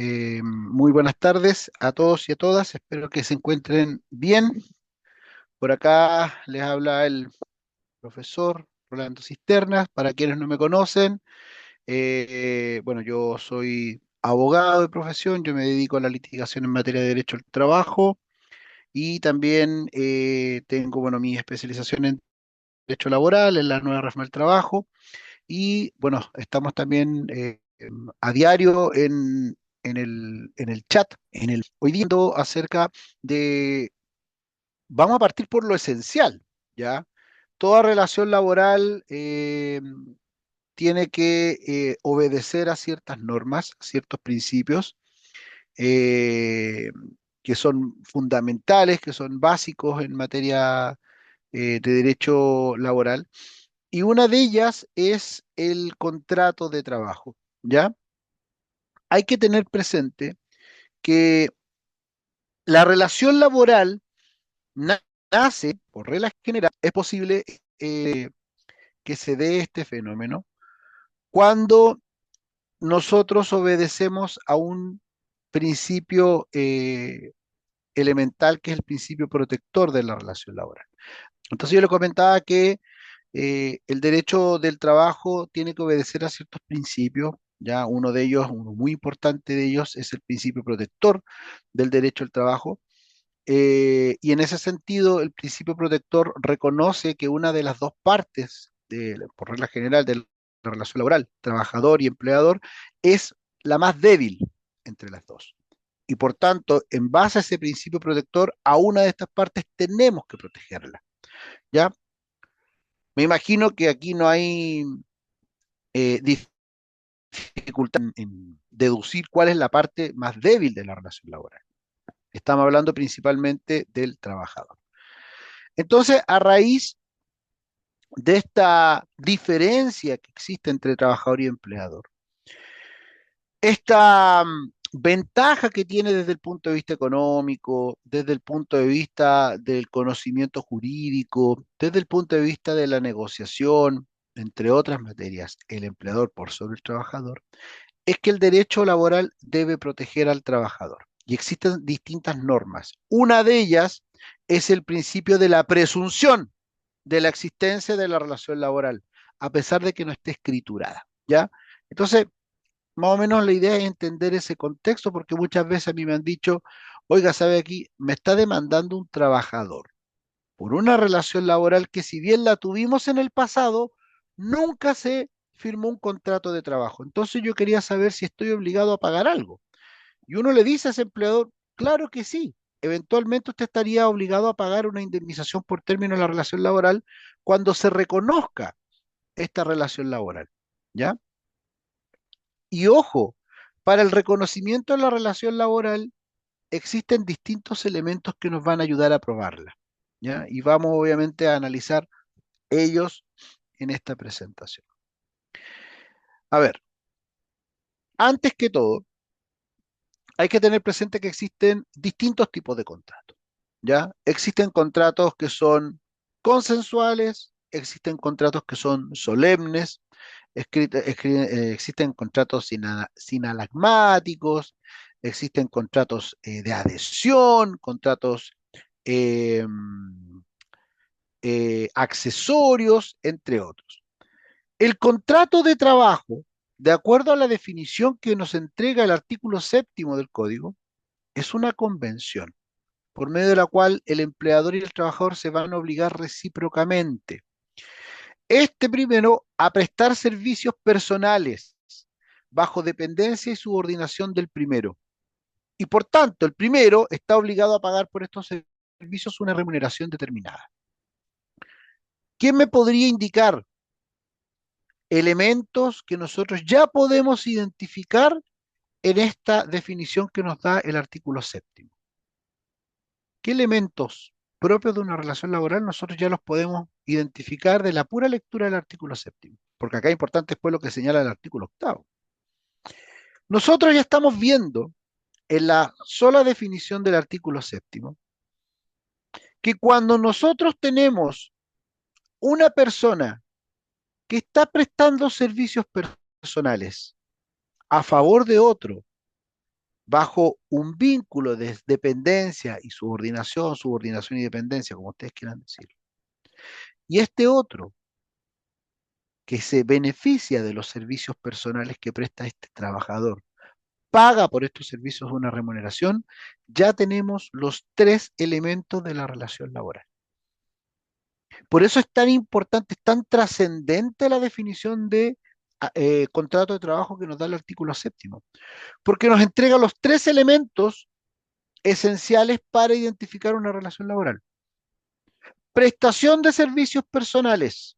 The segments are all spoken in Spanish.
Muy buenas tardes a todos y a todas. Espero que se encuentren bien. Por acá les habla el profesor Rolando Cisternas. Para quienes no me conocen, bueno, yo soy abogado de profesión. Yo me dedico a la litigación en materia de derecho al trabajo y también tengo, bueno, mi especialización en derecho laboral, en la nueva reforma del trabajo. Y bueno, estamos también a diario en el chat, hoy viendo acerca de, vamos a partir por lo esencial, ¿ya? Toda relación laboral tiene que obedecer a ciertas normas, a ciertos principios eh, que son fundamentales, que son básicos en materia de derecho laboral. Y una de ellas es el contrato de trabajo, ¿ya? Hay que tener presente que la relación laboral nace, por regla general, es posible que se dé este fenómeno cuando nosotros obedecemos a un principio elemental que es el principio protector de la relación laboral. Entonces yo le comentaba que el derecho del trabajo tiene que obedecer a ciertos principios, ya uno de ellos, uno muy importante de ellos, es el principio protector del derecho al trabajo. Y en ese sentido, el principio protector reconoce que una de las dos partes, por regla general, de la relación laboral, trabajador y empleador, es la más débil entre las dos. Y por tanto, en base a ese principio protector, a una de estas partes tenemos que protegerla. ¿Ya? Me imagino que aquí no hay eh, dificultad en deducir cuál es la parte más débil de la relación laboral. Estamos hablando principalmente del trabajador. Entonces, a raíz de esta diferencia que existe entre trabajador y empleador, esta ventaja que tiene desde el punto de vista económico, desde el punto de vista del conocimiento jurídico, desde el punto de vista de la negociación, entre otras materias, el empleador por sobre el trabajador, es que el derecho laboral debe proteger al trabajador. Y existen distintas normas. Una de ellas es el principio de la presunción de la existencia de la relación laboral, a pesar de que no esté escriturada, ¿ya? Entonces, más o menos la idea es entender ese contexto, porque muchas veces a mí me han dicho, oiga, ¿sabe aquí? Me está demandando un trabajador por una relación laboral que si bien la tuvimos en el pasado, nunca se firmó un contrato de trabajo. Entonces yo quería saber si estoy obligado a pagar algo. Y uno le dice a ese empleador, claro que sí. Eventualmente usted estaría obligado a pagar una indemnización por término de la relación laboral cuando se reconozca esta relación laboral. ¿Ya? Y ojo, para el reconocimiento de la relación laboral existen distintos elementos que nos van a ayudar a probarla. ¿Ya? Y vamos obviamente a analizar ellos en esta presentación. A ver, antes que todo, hay que tener presente que existen distintos tipos de contratos, ¿ya? Existen contratos que son consensuales, existen contratos que son solemnes, existen contratos sinalagmáticos, existen contratos de adhesión, contratos eh, accesorios, entre otros. El contrato de trabajo, de acuerdo a la definición que nos entrega el artículo séptimo del Código, es una convención por medio de la cual el empleador y el trabajador se van a obligar recíprocamente. Este primero a prestar servicios personales bajo dependencia y subordinación del primero. Y por tanto, el primero está obligado a pagar por estos servicios una remuneración determinada. ¿Quién me podría indicar elementos que nosotros ya podemos identificar en esta definición que nos da el artículo séptimo? ¿Qué elementos propios de una relación laboral nosotros ya los podemos identificar de la pura lectura del artículo séptimo? Porque acá es importante después lo que señala el artículo octavo. Nosotros ya estamos viendo en la sola definición del artículo séptimo que cuando nosotros tenemos una persona que está prestando servicios personales a favor de otro bajo un vínculo de dependencia y subordinación y dependencia, como ustedes quieran decirlo. Y este otro, que se beneficia de los servicios personales que presta este trabajador, paga por estos servicios una remuneración, ya tenemos los tres elementos de la relación laboral. Por eso es tan importante, es tan trascendente la definición de contrato de trabajo que nos da el artículo séptimo, porque nos entrega los tres elementos esenciales para identificar una relación laboral. Prestación de servicios personales,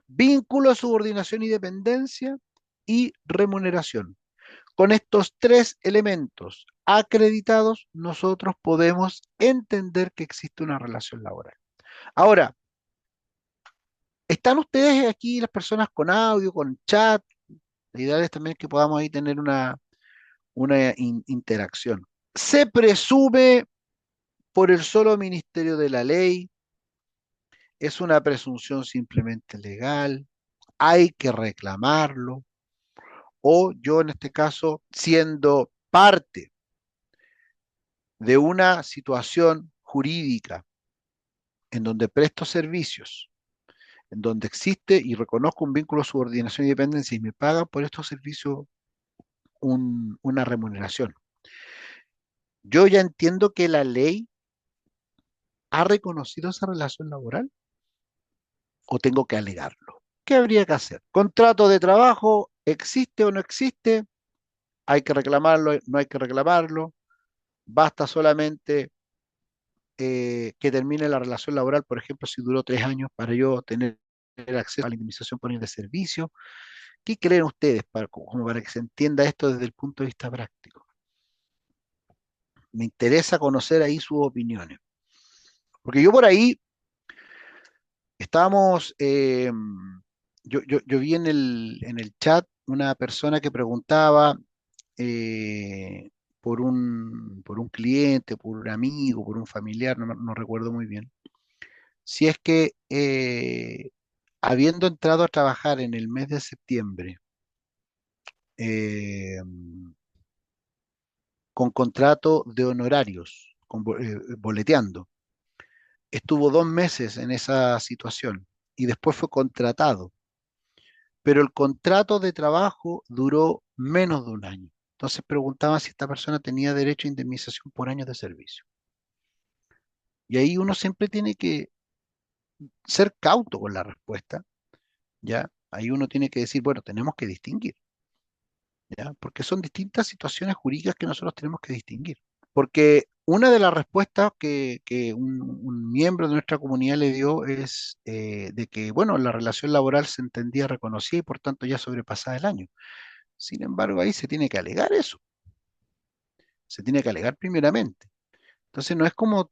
vínculo de subordinación y dependencia y remuneración. Con estos tres elementos acreditados, nosotros podemos entender que existe una relación laboral. Ahora, ¿están ustedes aquí, las personas con audio, con chat? La idea es también que podamos ahí tener una interacción. Se presume por el solo Ministerio de la Ley, es una presunción simplemente legal, hay que reclamarlo, o yo en este caso, siendo parte de una situación jurídica en donde presto servicios, en donde existe y reconozco un vínculo de subordinación y dependencia y me pagan por estos servicios una remuneración. Yo ya entiendo que la ley ha reconocido esa relación laboral o tengo que alegarlo. ¿Qué habría que hacer? ¿Contrato de trabajo existe o no existe? ¿Hay que reclamarlo? ¿No hay que reclamarlo? ¿Basta solamente que termine la relación laboral, por ejemplo, si duró 3 años para yo tener acceso a la indemnización por ir de servicio? ¿Qué creen ustedes como para que se entienda esto desde el punto de vista práctico? Me interesa conocer ahí sus opiniones. Porque yo por ahí estábamos, yo vi en el chat una persona que preguntaba eh, por un cliente, por un amigo, por un familiar, no recuerdo muy bien, si es que habiendo entrado a trabajar en el mes de septiembre, eh, con contrato de honorarios, boleteando, estuvo 2 meses en esa situación y después fue contratado, pero el contrato de trabajo duró menos de un año. Entonces preguntaban si esta persona tenía derecho a indemnización por años de servicio. Y ahí uno siempre tiene que ser cauto con la respuesta, ¿ya? Ahí uno tiene que decir, bueno, tenemos que distinguir, ¿ya? Porque son distintas situaciones jurídicas que nosotros tenemos que distinguir. Porque una de las respuestas que un miembro de nuestra comunidad le dio es de que, bueno, la relación laboral se entendía reconocida y por tanto ya sobrepasaba el año. Sin embargo, ahí se tiene que alegar eso, se tiene que alegar primeramente. Entonces no es como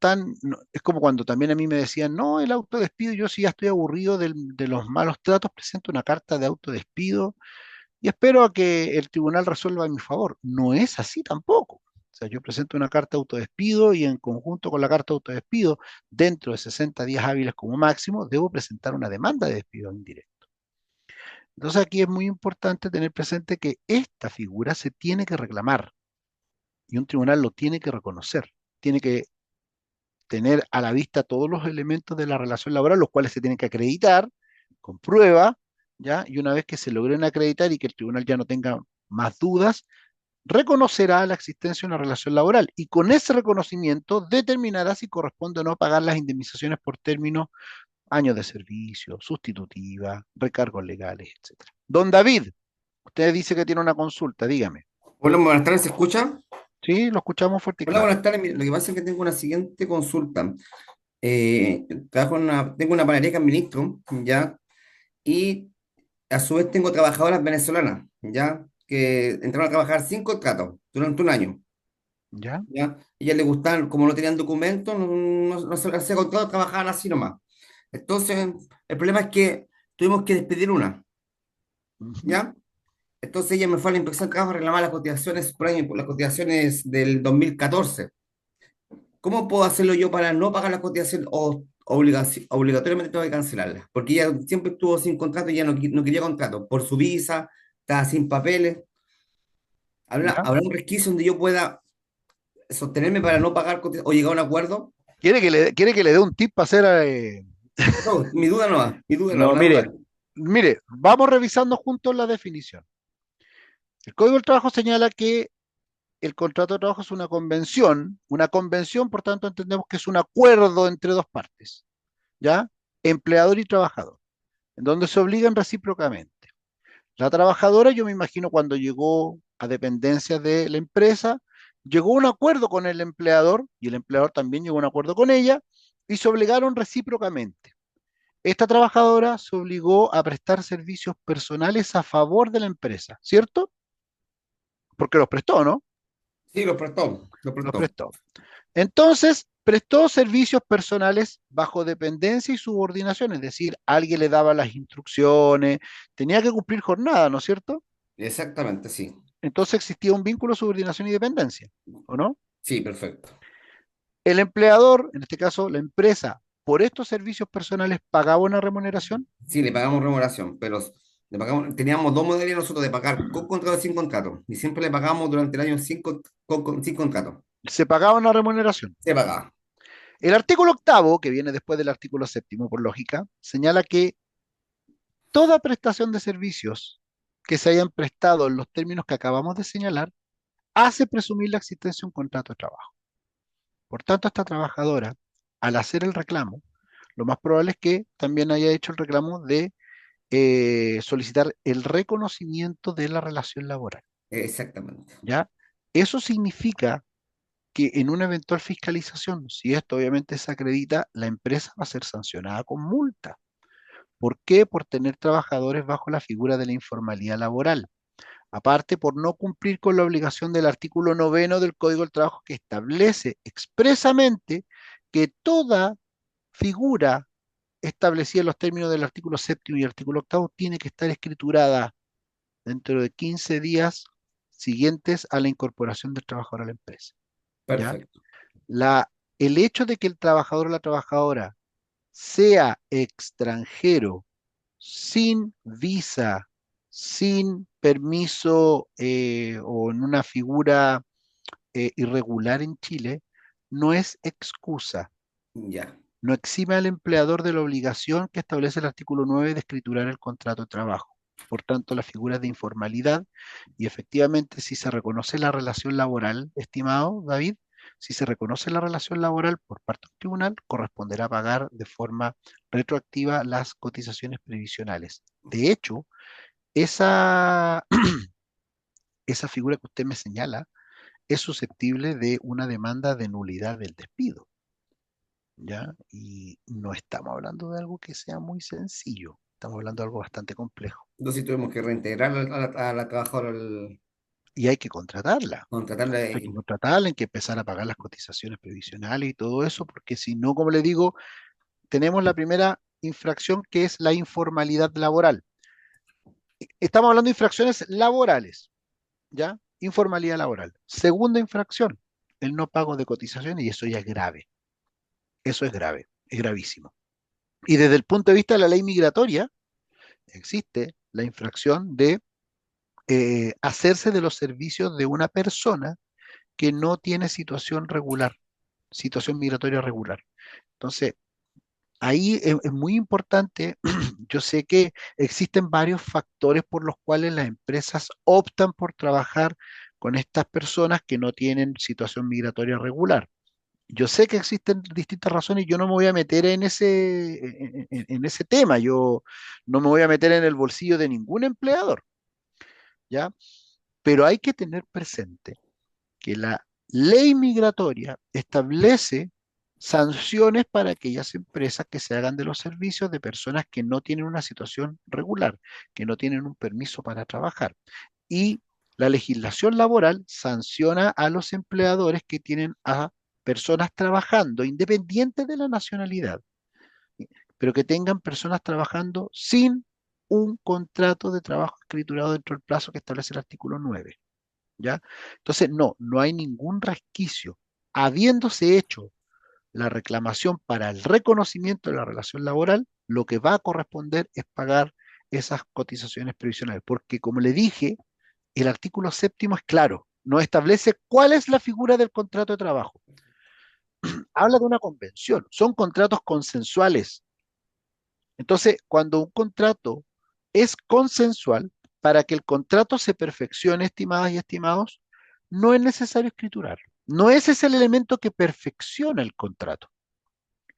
es como cuando también a mí me decían, no, el autodespido, yo sí ya estoy aburrido de los malos tratos, presento una carta de autodespido y espero a que el tribunal resuelva en mi favor. No es así tampoco. O sea, yo presento una carta de autodespido y en conjunto con la carta de autodespido, dentro de 60 días hábiles como máximo, debo presentar una demanda de despido indirecto. Entonces aquí es muy importante tener presente que esta figura se tiene que reclamar y un tribunal lo tiene que reconocer. Tiene que tener a la vista todos los elementos de la relación laboral, los cuales se tienen que acreditar con prueba, ¿ya? Y una vez que se logren acreditar y que el tribunal ya no tenga más dudas, reconocerá la existencia de una relación laboral y con ese reconocimiento determinará si corresponde o no pagar las indemnizaciones por términos, años de servicio, sustitutiva, recargos legales, etcétera. Don David, usted dice que tiene una consulta, dígame. Hola, buenas tardes, ¿se escucha? Sí, lo escuchamos fuerte y Hola, claro. buenas tardes. Mire, lo que pasa es que tengo una siguiente consulta. Tengo una panadería que administro, ¿ya? Y a su vez tengo trabajadoras venezolanas, ¿ya? Que entraron a trabajar sin contrato durante un año, ¿Ya? ¿ya? Ellas les gustaban, como no tenían documentos, no se les hacía contrato, trabajaban así nomás. Entonces, el problema es que tuvimos que despedir una, Ujú. ¿ya? Entonces ella me fue a la inspección de trabajo a reclamar las cotizaciones por año, por las cotizaciones del 2014. ¿Cómo puedo hacerlo yo para no pagar las cotizaciones o obligatoriamente tengo que cancelarlas? Porque ella siempre estuvo sin contrato y ya no quería contrato por su visa, estaba sin papeles. ¿Ya? ¿Habrá un resquicio donde yo pueda sostenerme para no pagar o llegar a un acuerdo? ¿Quiere que le dé un tip para hacer? No, mi duda no, No, una duda. mire, vamos revisando juntos la definición. El Código del Trabajo señala que el contrato de trabajo es una convención. Una convención, por tanto, entendemos que es un acuerdo entre dos partes, ¿ya? Empleador y trabajador, en donde se obligan recíprocamente. La trabajadora, yo me imagino cuando llegó a dependencia de la empresa, llegó a un acuerdo con el empleador y el empleador también llegó a un acuerdo con ella y se obligaron recíprocamente. Esta trabajadora se obligó a prestar servicios personales a favor de la empresa, ¿cierto? Porque los prestó, ¿no? Sí, lo prestó, lo Los prestó. prestó. Entonces, prestó servicios personales bajo dependencia y subordinación, es decir, alguien le daba las instrucciones, tenía que cumplir jornada, ¿no es cierto? Exactamente, sí. Entonces existía un vínculo de subordinación y dependencia, ¿o no? Sí, perfecto. El empleador, en este caso la empresa, por estos servicios personales pagaba una remuneración. Sí, le pagamos remuneración, pero teníamos dos modelos nosotros de pagar con contrato y sin contrato. Y siempre le pagamos durante el año sin contrato. Se pagaba una remuneración. Se pagaba. El artículo octavo, que viene después del artículo séptimo por lógica, señala que toda prestación de servicios que se hayan prestado en los términos que acabamos de señalar hace presumir la existencia de un contrato de trabajo. Por tanto, esta trabajadora, al hacer el reclamo, lo más probable es que también haya hecho el reclamo de solicitar el reconocimiento de la relación laboral, Exactamente. ¿ya? Eso significa que en una eventual fiscalización, si esto obviamente se acredita, la empresa va a ser sancionada con multa. ¿Por qué? Por tener trabajadores bajo la figura de la informalidad laboral. Aparte, por no cumplir con la obligación del artículo noveno del Código del Trabajo que establece expresamente que toda figura establecida en los términos del artículo séptimo y artículo octavo tiene que estar escriturada dentro de 15 días siguientes a la incorporación del trabajador a la empresa. ¿Ya? Perfecto. La, el hecho de que el trabajador o la trabajadora sea extranjero, sin visa, sin permiso o en una figura irregular en Chile, no es excusa. Ya. No exime al empleador de la obligación que establece el artículo 9 de escriturar el contrato de trabajo. Por tanto, la figura es de informalidad y efectivamente si se reconoce la relación laboral, estimado David, si se reconoce la relación laboral por parte del tribunal, corresponderá pagar de forma retroactiva las cotizaciones previsionales. De hecho, esa, esa figura que usted me señala es susceptible de una demanda de nulidad del despido. ¿Ya? Y no estamos hablando de algo que sea muy sencillo, estamos hablando de algo bastante complejo. Entonces tuvimos que reintegrar a la trabajadora, Y hay que contratarla, contratarla. hay que contratarla, hay que empezar a pagar las cotizaciones previsionales y todo eso, porque si no, como le digo, tenemos la primera infracción que es la informalidad laboral. Estamos hablando de infracciones laborales, ¿ya? Informalidad laboral. Segunda infracción, el no pago de cotizaciones y eso ya es grave, eso es grave, es gravísimo. Y desde el punto de vista de la ley migratoria, existe la infracción de hacerse de los servicios de una persona que no tiene situación regular, situación migratoria regular. Entonces, ahí es muy importante, yo sé que existen varios factores por los cuales las empresas optan por trabajar con estas personas que no tienen situación migratoria regular. Yo sé que existen distintas razones y yo no me voy a meter en ese tema, yo no me voy a meter en el bolsillo de ningún empleador, ¿ya? Pero hay que tener presente que la ley migratoria establece sanciones para aquellas empresas que se hagan de los servicios de personas que no tienen una situación regular, que no tienen un permiso para trabajar. Y la legislación laboral sanciona a los empleadores que tienen a personas trabajando, independientes de la nacionalidad, pero que tengan personas trabajando sin un contrato de trabajo escriturado dentro del plazo que establece el artículo 9. ¿Ya? Entonces, no hay ningún resquicio. Habiéndose hecho la reclamación para el reconocimiento de la relación laboral, lo que va a corresponder es pagar esas cotizaciones previsionales, porque como le dije, El artículo séptimo es claro, nos establece cuál es la figura del contrato de trabajo. Habla de una convención, son contratos consensuales. Entonces, cuando un contrato es consensual, para que el contrato se perfeccione, estimadas y estimados, no es necesario escriturar. No ese es el elemento que perfecciona el contrato.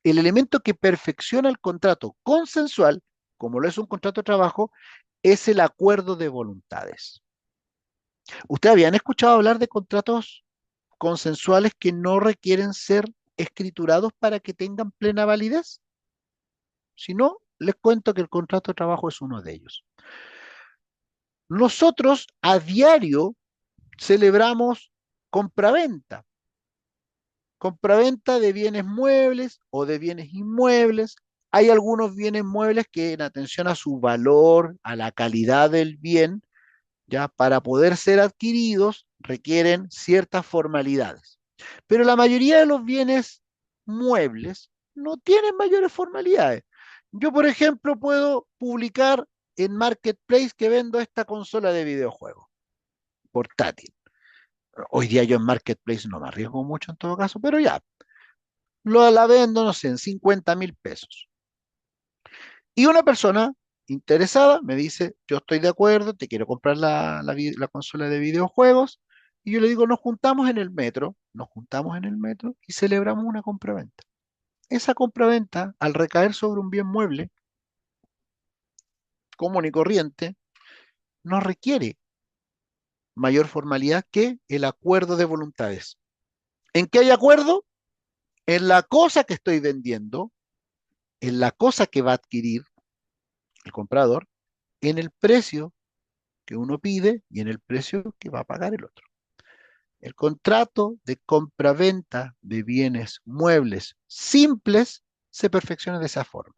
El elemento que perfecciona el contrato consensual, como lo es un contrato de trabajo, es el acuerdo de voluntades. ¿Ustedes habían escuchado hablar de contratos consensuales que no requieren ser escriturados para que tengan plena validez? Si no, les cuento que el contrato de trabajo es uno de ellos. Nosotros a diario celebramos compraventa, compraventa de bienes muebles o de bienes inmuebles. Hay algunos bienes muebles que en atención a su valor, a la calidad del bien, ya para poder ser adquiridos requieren ciertas formalidades. Pero la mayoría de los bienes muebles no tienen mayores formalidades. Yo, por ejemplo, puedo publicar en Marketplace que vendo esta consola de videojuegos portátil. Hoy día yo en Marketplace no me arriesgo mucho en todo caso, pero ya, la vendo, no sé, en 50.000 pesos. Y una persona interesada me dice, yo estoy de acuerdo, te quiero comprar la consola de videojuegos. Y yo le digo, nos juntamos en el metro y celebramos una compraventa. Esa compraventa, al recaer sobre un bien mueble común y corriente, no requiere mayor formalidad que el acuerdo de voluntades. ¿En qué hay acuerdo? En la cosa que estoy vendiendo, en la cosa que va a adquirir el comprador, en el precio que uno pide y en el precio que va a pagar el otro. El contrato de compraventa de bienes muebles simples se perfecciona de esa forma.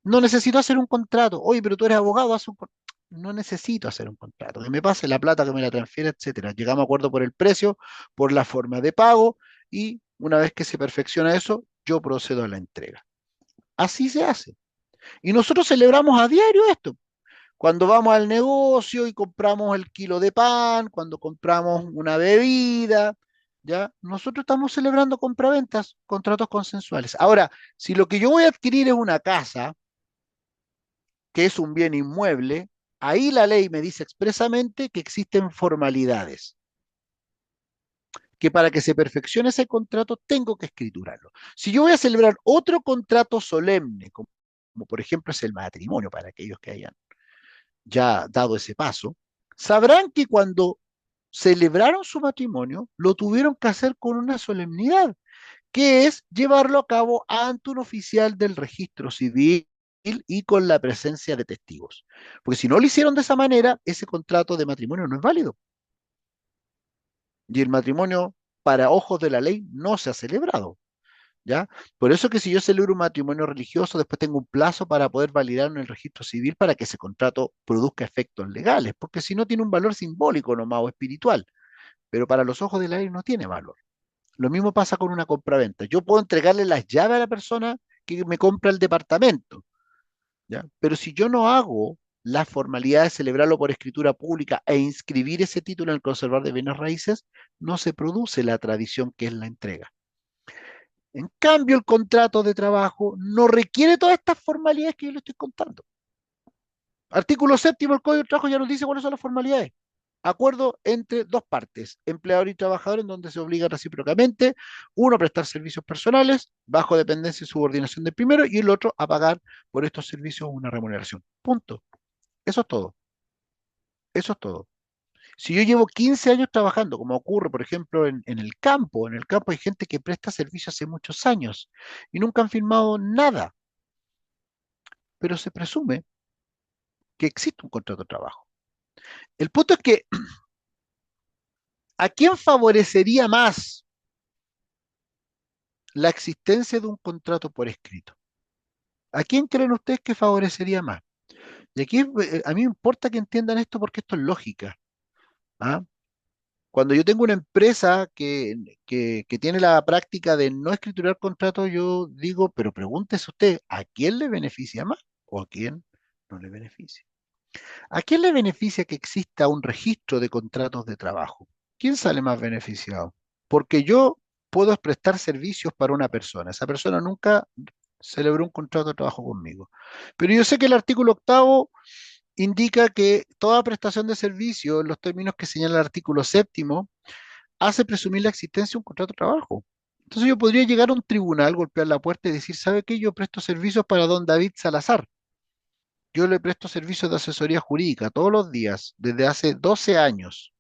No necesito hacer un contrato. Oye, pero tú eres abogado, haz un contrato. No necesito hacer un contrato. Que me pase la plata, que me la transfiera, etcétera. Llegamos a acuerdo por el precio, por la forma de pago y una vez que se perfecciona eso, yo procedo a la entrega. Así se hace. Y nosotros celebramos a diario esto. Cuando vamos al negocio y compramos el kilo de pan, cuando compramos una bebida, ¿ya? Nosotros estamos celebrando compraventas, contratos consensuales. Ahora, si lo que yo voy a adquirir es una casa, que es un bien inmueble, ahí la ley me dice expresamente que existen formalidades, que para que se perfeccione ese contrato tengo que escriturarlo. Si yo voy a celebrar otro contrato solemne, como por ejemplo es el matrimonio, para aquellos que hayan ya dado ese paso, sabrán que cuando celebraron su matrimonio, lo tuvieron que hacer con una solemnidad, que es llevarlo a cabo ante un oficial del registro civil y con la presencia de testigos. Porque si no lo hicieron de esa manera, ese contrato de matrimonio no es válido. Y el matrimonio, para ojos de la ley, no se ha celebrado. ¿Ya? Por eso que si yo celebro un matrimonio religioso, después tengo un plazo para poder validar en el registro civil para que ese contrato produzca efectos legales, porque si no tiene un valor simbólico nomás o espiritual, pero para los ojos de la ley no tiene valor. Lo mismo pasa con una compraventa. Yo puedo entregarle las llaves a la persona que me compra el departamento, ¿ya? Pero si yo no hago la formalidad de celebrarlo por escritura pública e inscribir ese título en el conservador de bienes raíces, no se produce la tradición que es la entrega. En cambio, el contrato de trabajo no requiere todas estas formalidades que yo le estoy contando. Artículo séptimo del Código del Trabajo ya nos dice cuáles son las formalidades. Acuerdo entre dos partes, empleador y trabajador, en donde se obliga recíprocamente, uno a prestar servicios personales bajo dependencia y subordinación del primero y el otro a pagar por estos servicios una remuneración. Punto. Eso es todo. Eso es todo. Si yo llevo 15 años trabajando, como ocurre, por ejemplo, en el campo hay gente que presta servicio hace muchos años y nunca han firmado nada, pero se presume que existe un contrato de trabajo. El punto es que, ¿a quién favorecería más la existencia de un contrato por escrito? ¿A quién creen ustedes que favorecería más? Y aquí a mí me importa que entiendan esto porque esto es lógica. ¿Ah? Cuando yo tengo una empresa que tiene la práctica de no escriturar contratos, yo digo, pero pregúntese usted, ¿a quién le beneficia más o a quién no le beneficia? ¿A quién le beneficia que exista un registro de contratos de trabajo? ¿Quién sale más beneficiado? Porque yo puedo prestar servicios para una persona. Esa persona nunca celebró un contrato de trabajo conmigo. Pero yo sé que el artículo octavo indica que toda prestación de servicio, en los términos que señala el artículo séptimo, hace presumir la existencia de un contrato de trabajo. Entonces yo podría llegar a un tribunal, golpear la puerta y decir, ¿sabe qué? Yo presto servicios para don David Salazar. Yo le presto servicios de asesoría jurídica todos los días, desde hace 12 años,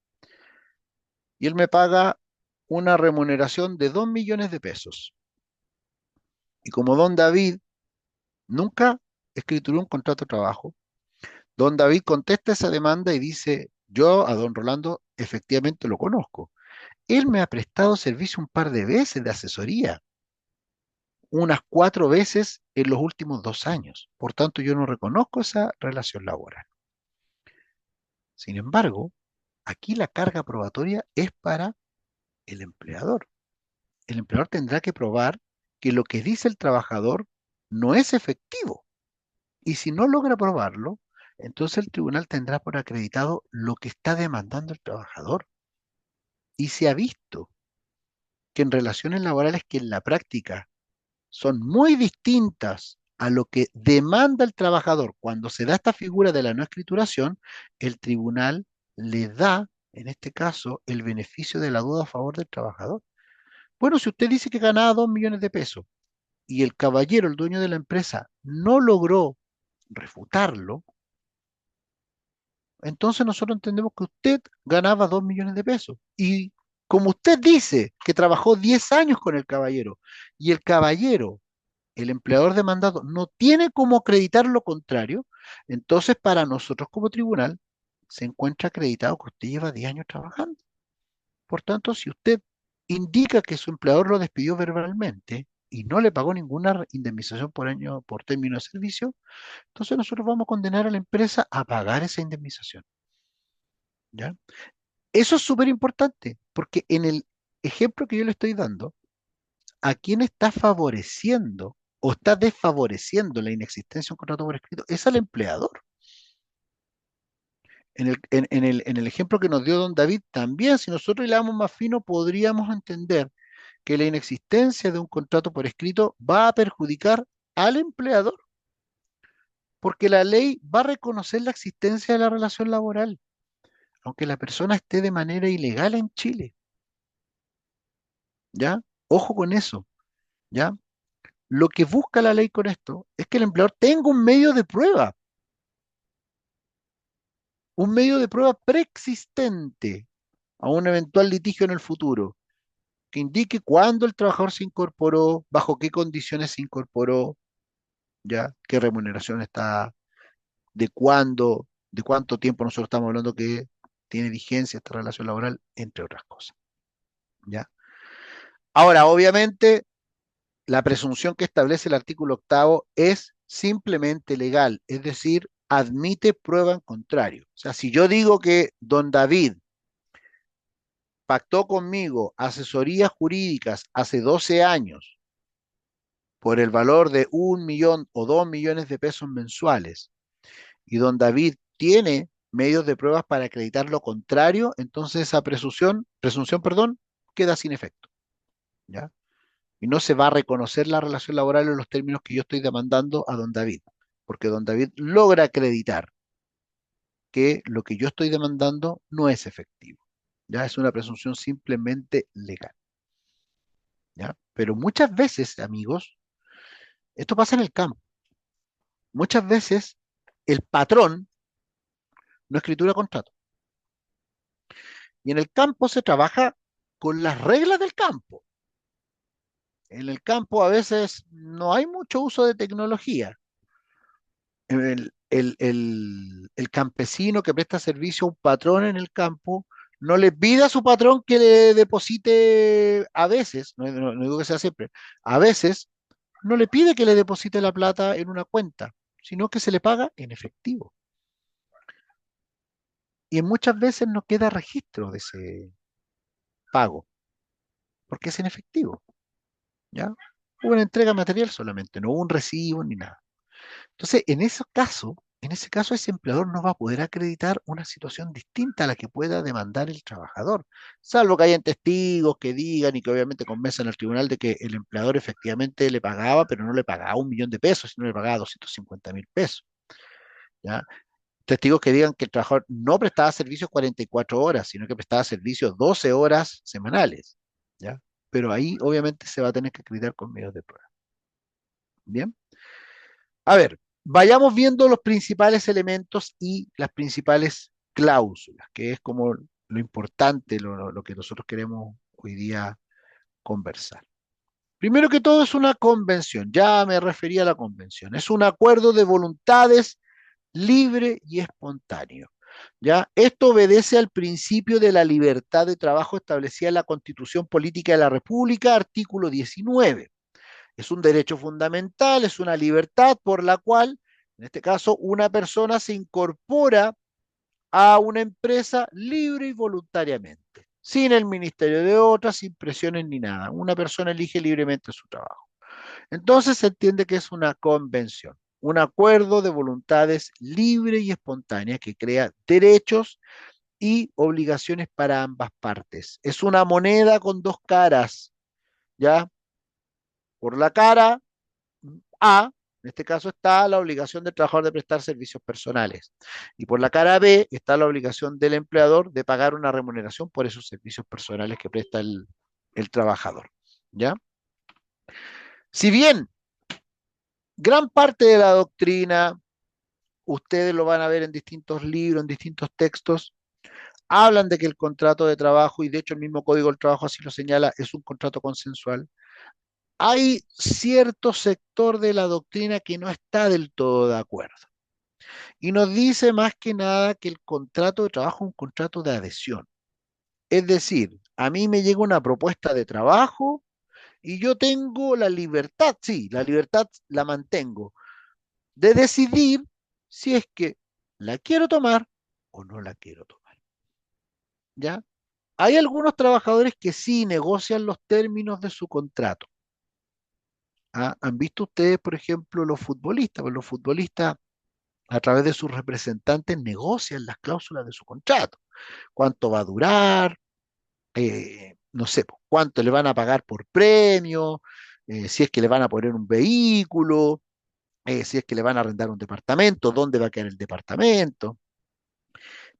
y él me paga una remuneración de 2 millones de pesos. Y como don David nunca escrituró un contrato de trabajo, don David contesta esa demanda y dice, yo a don Rolando efectivamente lo conozco. Él me ha prestado servicio un par de veces de asesoría, unas 4 veces en los últimos 2 años. Por tanto, yo no reconozco esa relación laboral. Sin embargo, aquí la carga probatoria es para el empleador. El empleador tendrá que probar que lo que dice el trabajador no es efectivo. Y si no logra probarlo, entonces el tribunal tendrá por acreditado lo que está demandando el trabajador. Y se ha visto que en relaciones laborales que en la práctica son muy distintas a lo que demanda el trabajador cuando se da esta figura de la no escrituración, el tribunal le da, en este caso, el beneficio de la duda a favor del trabajador. Bueno, si usted dice que ganaba 2 millones de pesos y el caballero, el dueño de la empresa, no logró refutarlo, entonces nosotros entendemos que usted ganaba 2 millones de pesos. Y como usted dice que trabajó 10 años con el caballero y el caballero, el empleador demandado, no tiene cómo acreditar lo contrario, entonces para nosotros como tribunal se encuentra acreditado que usted lleva 10 años trabajando. Por tanto, si usted indica que su empleador lo despidió verbalmente y no le pagó ninguna indemnización por año, por término de servicio, entonces nosotros vamos a condenar a la empresa a pagar esa indemnización. ¿Ya? Eso es súper importante, porque en el ejemplo que yo le estoy dando, ¿a quién está favoreciendo o está desfavoreciendo la inexistencia de un contrato por escrito? Es al empleador. En el ejemplo que nos dio don David, también si nosotros le damos más fino, podríamos entender que la inexistencia de un contrato por escrito va a perjudicar al empleador, porque la ley va a reconocer la existencia de la relación laboral, aunque la persona esté de manera ilegal en Chile, ¿ya? Ojo con eso, ¿ya? Lo que busca la ley con esto es que el empleador tenga un medio de prueba preexistente a un eventual litigio en el futuro, que indique cuándo el trabajador se incorporó, bajo qué condiciones se incorporó, ¿ya? ¿Qué remuneración está, de cuánto tiempo nosotros estamos hablando que tiene vigencia esta relación laboral, entre otras cosas, ¿ya? Ahora, obviamente, la presunción que establece el artículo octavo es simplemente legal, es decir, admite prueba en contrario. O sea, si yo digo que don David pactó conmigo asesorías jurídicas hace 12 años por el valor de 1 millón o 2 millones de pesos mensuales, y don David tiene medios de pruebas para acreditar lo contrario, entonces esa presunción, perdón, queda sin efecto, ¿ya? Y no se va a reconocer la relación laboral en los términos que yo estoy demandando a don David, porque don David logra acreditar que lo que yo estoy demandando no es efectivo, ¿ya? Es una presunción simplemente legal, ¿ya? Pero muchas veces, amigos, esto pasa en el campo. Muchas veces el patrón no escritura contrato. Y en el campo se trabaja con las reglas del campo. En el campo a veces no hay mucho uso de tecnología. El campesino que presta servicio a un patrón en el campo no le pide a su patrón que le deposite a veces, no digo que sea siempre, a veces no le pide que le deposite la plata en una cuenta, sino que se le paga en efectivo. Y muchas veces no queda registro de ese pago, porque es en efectivo, ¿ya? Hubo una entrega material solamente, no hubo un recibo ni nada. Entonces, en esos casos, en ese caso ese empleador no va a poder acreditar una situación distinta a la que pueda demandar el trabajador, salvo que hayan testigos que digan y que obviamente convenzan al tribunal de que el empleador efectivamente le pagaba, pero no le pagaba 1 millón de pesos, sino le pagaba 250.000 pesos. ¿Ya? Testigos que digan que el trabajador no prestaba servicios 44 horas, sino que prestaba servicios 12 horas semanales. ¿Ya? Pero ahí obviamente se va a tener que acreditar con medios de prueba. Bien. A ver, vayamos viendo los principales elementos y las principales cláusulas, que es como lo importante, lo que nosotros queremos hoy día conversar. Primero que todo es una convención, ya me refería a la convención, es un acuerdo de voluntades libre y espontáneo. ¿Ya? Esto obedece al principio de la libertad de trabajo establecida en la Constitución Política de la República, artículo 19. Es un derecho fundamental, es una libertad por la cual, en este caso, una persona se incorpora a una empresa libre y voluntariamente, sin el ministerio de otra, sin presiones ni nada. Una persona elige libremente su trabajo. Entonces se entiende que es una convención, un acuerdo de voluntades libre y espontánea que crea derechos y obligaciones para ambas partes. Es una moneda con dos caras, ¿ya? Por la cara A, en este caso está la obligación del trabajador de prestar servicios personales. Y por la cara B está la obligación del empleador de pagar una remuneración por esos servicios personales que presta el trabajador. ¿Ya? Si bien gran parte de la doctrina, ustedes lo van a ver en distintos libros, en distintos textos, hablan de que el contrato de trabajo, y de hecho el mismo Código del Trabajo así lo señala, es un contrato consensual. Hay cierto sector de la doctrina que no está del todo de acuerdo. Y nos dice más que nada que el contrato de trabajo es un contrato de adhesión. Es decir, a mí me llega una propuesta de trabajo y yo tengo la libertad, sí, la libertad la mantengo, de decidir si es que la quiero tomar o no la quiero tomar. ¿Ya? Hay algunos trabajadores que sí negocian los términos de su contrato. ¿Ah? ¿Han visto ustedes, por ejemplo, los futbolistas? Pues los futbolistas, a través de sus representantes, negocian las cláusulas de su contrato. ¿Cuánto va a durar? No sé, pues, cuánto le van a pagar por premio, si es que le van a poner un vehículo, si es que le van a arrendar un departamento, dónde va a quedar el departamento.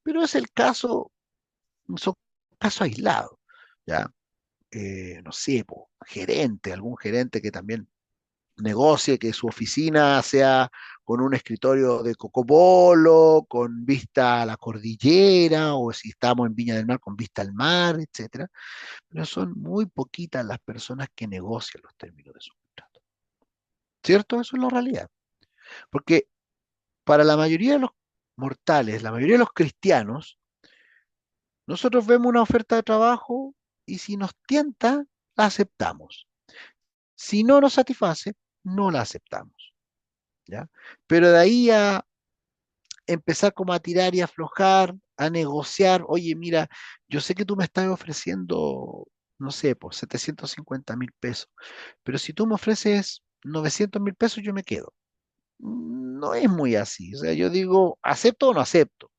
Pero es el caso, son casos aislados, ¿ya? No sé, po, gerente, algún gerente que también negocie que su oficina sea con un escritorio de cocobolo, con vista a la cordillera, o si estamos en Viña del Mar, con vista al mar, etcétera. Pero son muy poquitas las personas que negocian los términos de su contrato. ¿Cierto? Eso es la realidad. Porque para la mayoría de los mortales, la mayoría de los cristianos, nosotros vemos una oferta de trabajo y si nos tienta, la aceptamos. Si no nos satisface, no la aceptamos. ¿Ya? Pero de ahí a empezar como a tirar y aflojar, a negociar, oye, mira, yo sé que tú me estás ofreciendo, no sé, por 750.000 pesos, pero si tú me ofreces 900.000 pesos, yo me quedo. No es muy así, o sea, yo digo, ¿acepto o no acepto?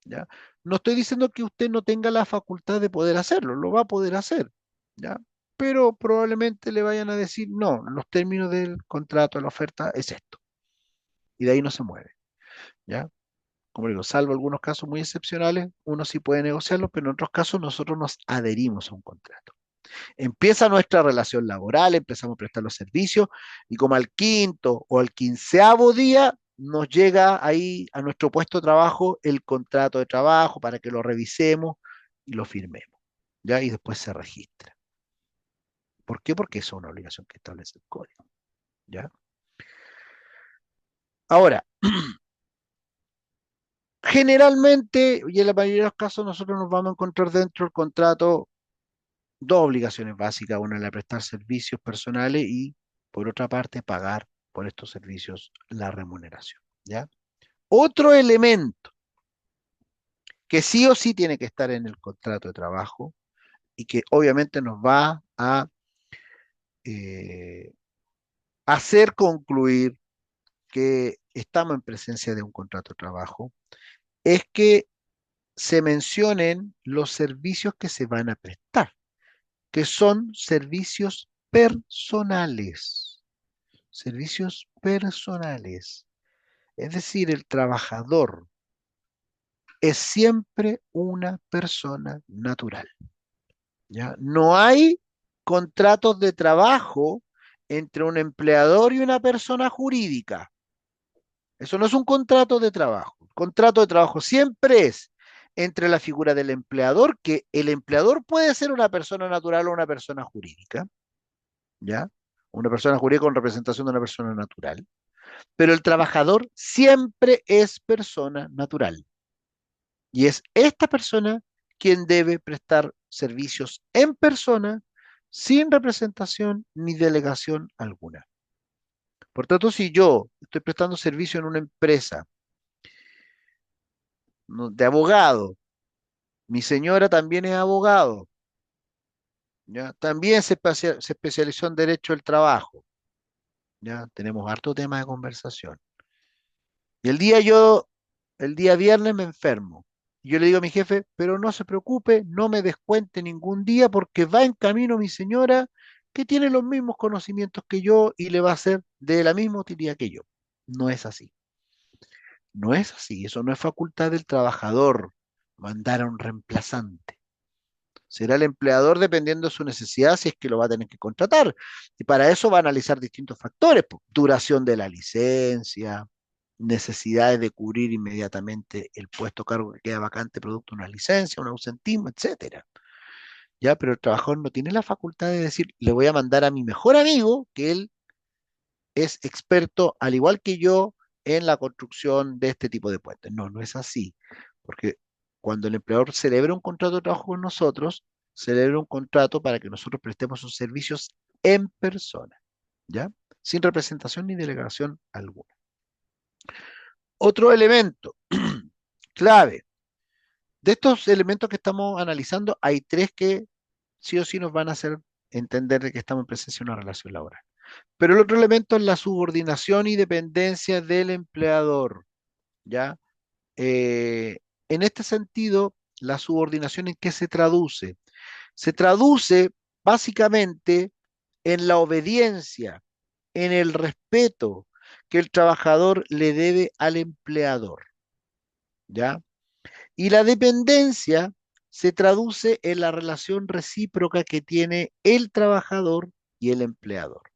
¿Ya? No estoy diciendo que usted no tenga la facultad de poder hacerlo, lo va a poder hacer, ¿ya? Pero probablemente le vayan a decir, no, los términos del contrato, la oferta es esto, y de ahí no se mueve, ¿ya? Como digo, salvo algunos casos muy excepcionales, uno sí puede negociarlo, pero en otros casos nosotros nos adherimos a un contrato. Empieza nuestra relación laboral, empezamos a prestar los servicios y como al quinto o al quinceavo día nos llega ahí a nuestro puesto de trabajo el contrato de trabajo para que lo revisemos y lo firmemos, ¿ya? Y después se registra. ¿Por qué? Porque eso es una obligación que establece el código, ¿ya? Ahora, generalmente, y en la mayoría de los casos, nosotros nos vamos a encontrar dentro del contrato dos obligaciones básicas, una es la de prestar servicios personales y por otra parte pagar por estos servicios la remuneración, ¿ya? Otro elemento que sí o sí tiene que estar en el contrato de trabajo y que obviamente nos va a eh, hacer concluir que estamos en presencia de un contrato de trabajo, es que se mencionen los servicios que se van a prestar, que son servicios personales. Servicios personales. Es decir, el trabajador es siempre una persona natural, ¿ya? No hay contratos de trabajo entre un empleador y una persona jurídica. Eso no es un contrato de trabajo. El contrato de trabajo siempre es entre la figura del empleador, que el empleador puede ser una persona natural o una persona jurídica, ¿ya? Una persona jurídica con representación de una persona natural, pero el trabajador siempre es persona natural. Y es esta persona quien debe prestar servicios en persona sin representación ni delegación alguna. Por tanto, si yo estoy prestando servicio en una empresa, ¿no?, de abogado, mi señora también es abogado, ¿ya? También se especializó en derecho del trabajo, ¿ya? Tenemos harto tema de conversación. Y el día viernes me enfermo. Y yo le digo a mi jefe, pero no se preocupe, no me descuente ningún día porque va en camino mi señora que tiene los mismos conocimientos que yo y le va a ser de la misma utilidad que yo. No es así. No es así. Eso no es facultad del trabajador mandar a un reemplazante. Será el empleador dependiendo de su necesidad si es que lo va a tener que contratar. Y para eso va a analizar distintos factores, po, duración de la licencia, necesidades de cubrir inmediatamente el puesto o cargo que queda vacante producto de una licencia, un ausentismo, etcétera. Ya, pero el trabajador no tiene la facultad de decir, le voy a mandar a mi mejor amigo, que él es experto, al igual que yo, en la construcción de este tipo de puentes. No, no es así, porque cuando el empleador celebra un contrato de trabajo con nosotros, celebra un contrato para que nosotros prestemos sus servicios en persona, ¿ya? Sin representación ni delegación alguna. Otro elemento clave. De estos elementos que estamos analizando, hay tres que sí o sí nos van a hacer entender de que estamos en presencia de una relación laboral. Pero el otro elemento es la subordinación y dependencia del empleador, ¿ya? Eh, en este sentido, la subordinación, ¿en qué se traduce? Se traduce básicamente en la obediencia, en el respeto que el trabajador le debe al empleador, ¿ya? Y la dependencia se traduce en la relación recíproca que tiene el trabajador y el empleador.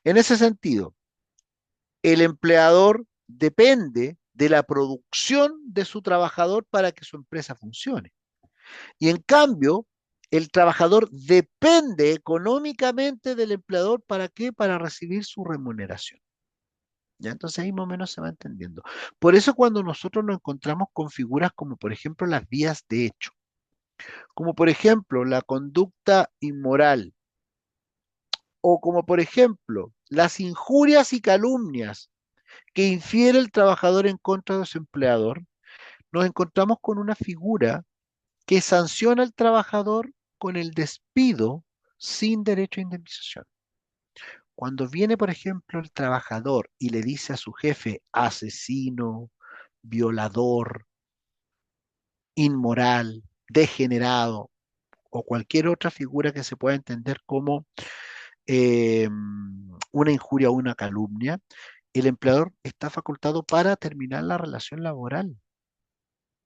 En ese sentido, el empleador depende de la producción de su trabajador para que su empresa funcione. Y en cambio, el trabajador depende económicamente del empleador, ¿para qué? Para recibir su remuneración. ¿Ya? Entonces ahí más o menos se va entendiendo. Por eso cuando nosotros nos encontramos con figuras como por ejemplo las vías de hecho, como por ejemplo la conducta inmoral, o como por ejemplo las injurias y calumnias que infiere el trabajador en contra de su empleador, nos encontramos con una figura que sanciona al trabajador con el despido sin derecho a indemnización. Cuando viene, por ejemplo, el trabajador y le dice a su jefe asesino, violador, inmoral, degenerado o cualquier otra figura que se pueda entender como una injuria o una calumnia, el empleador está facultado para terminar la relación laboral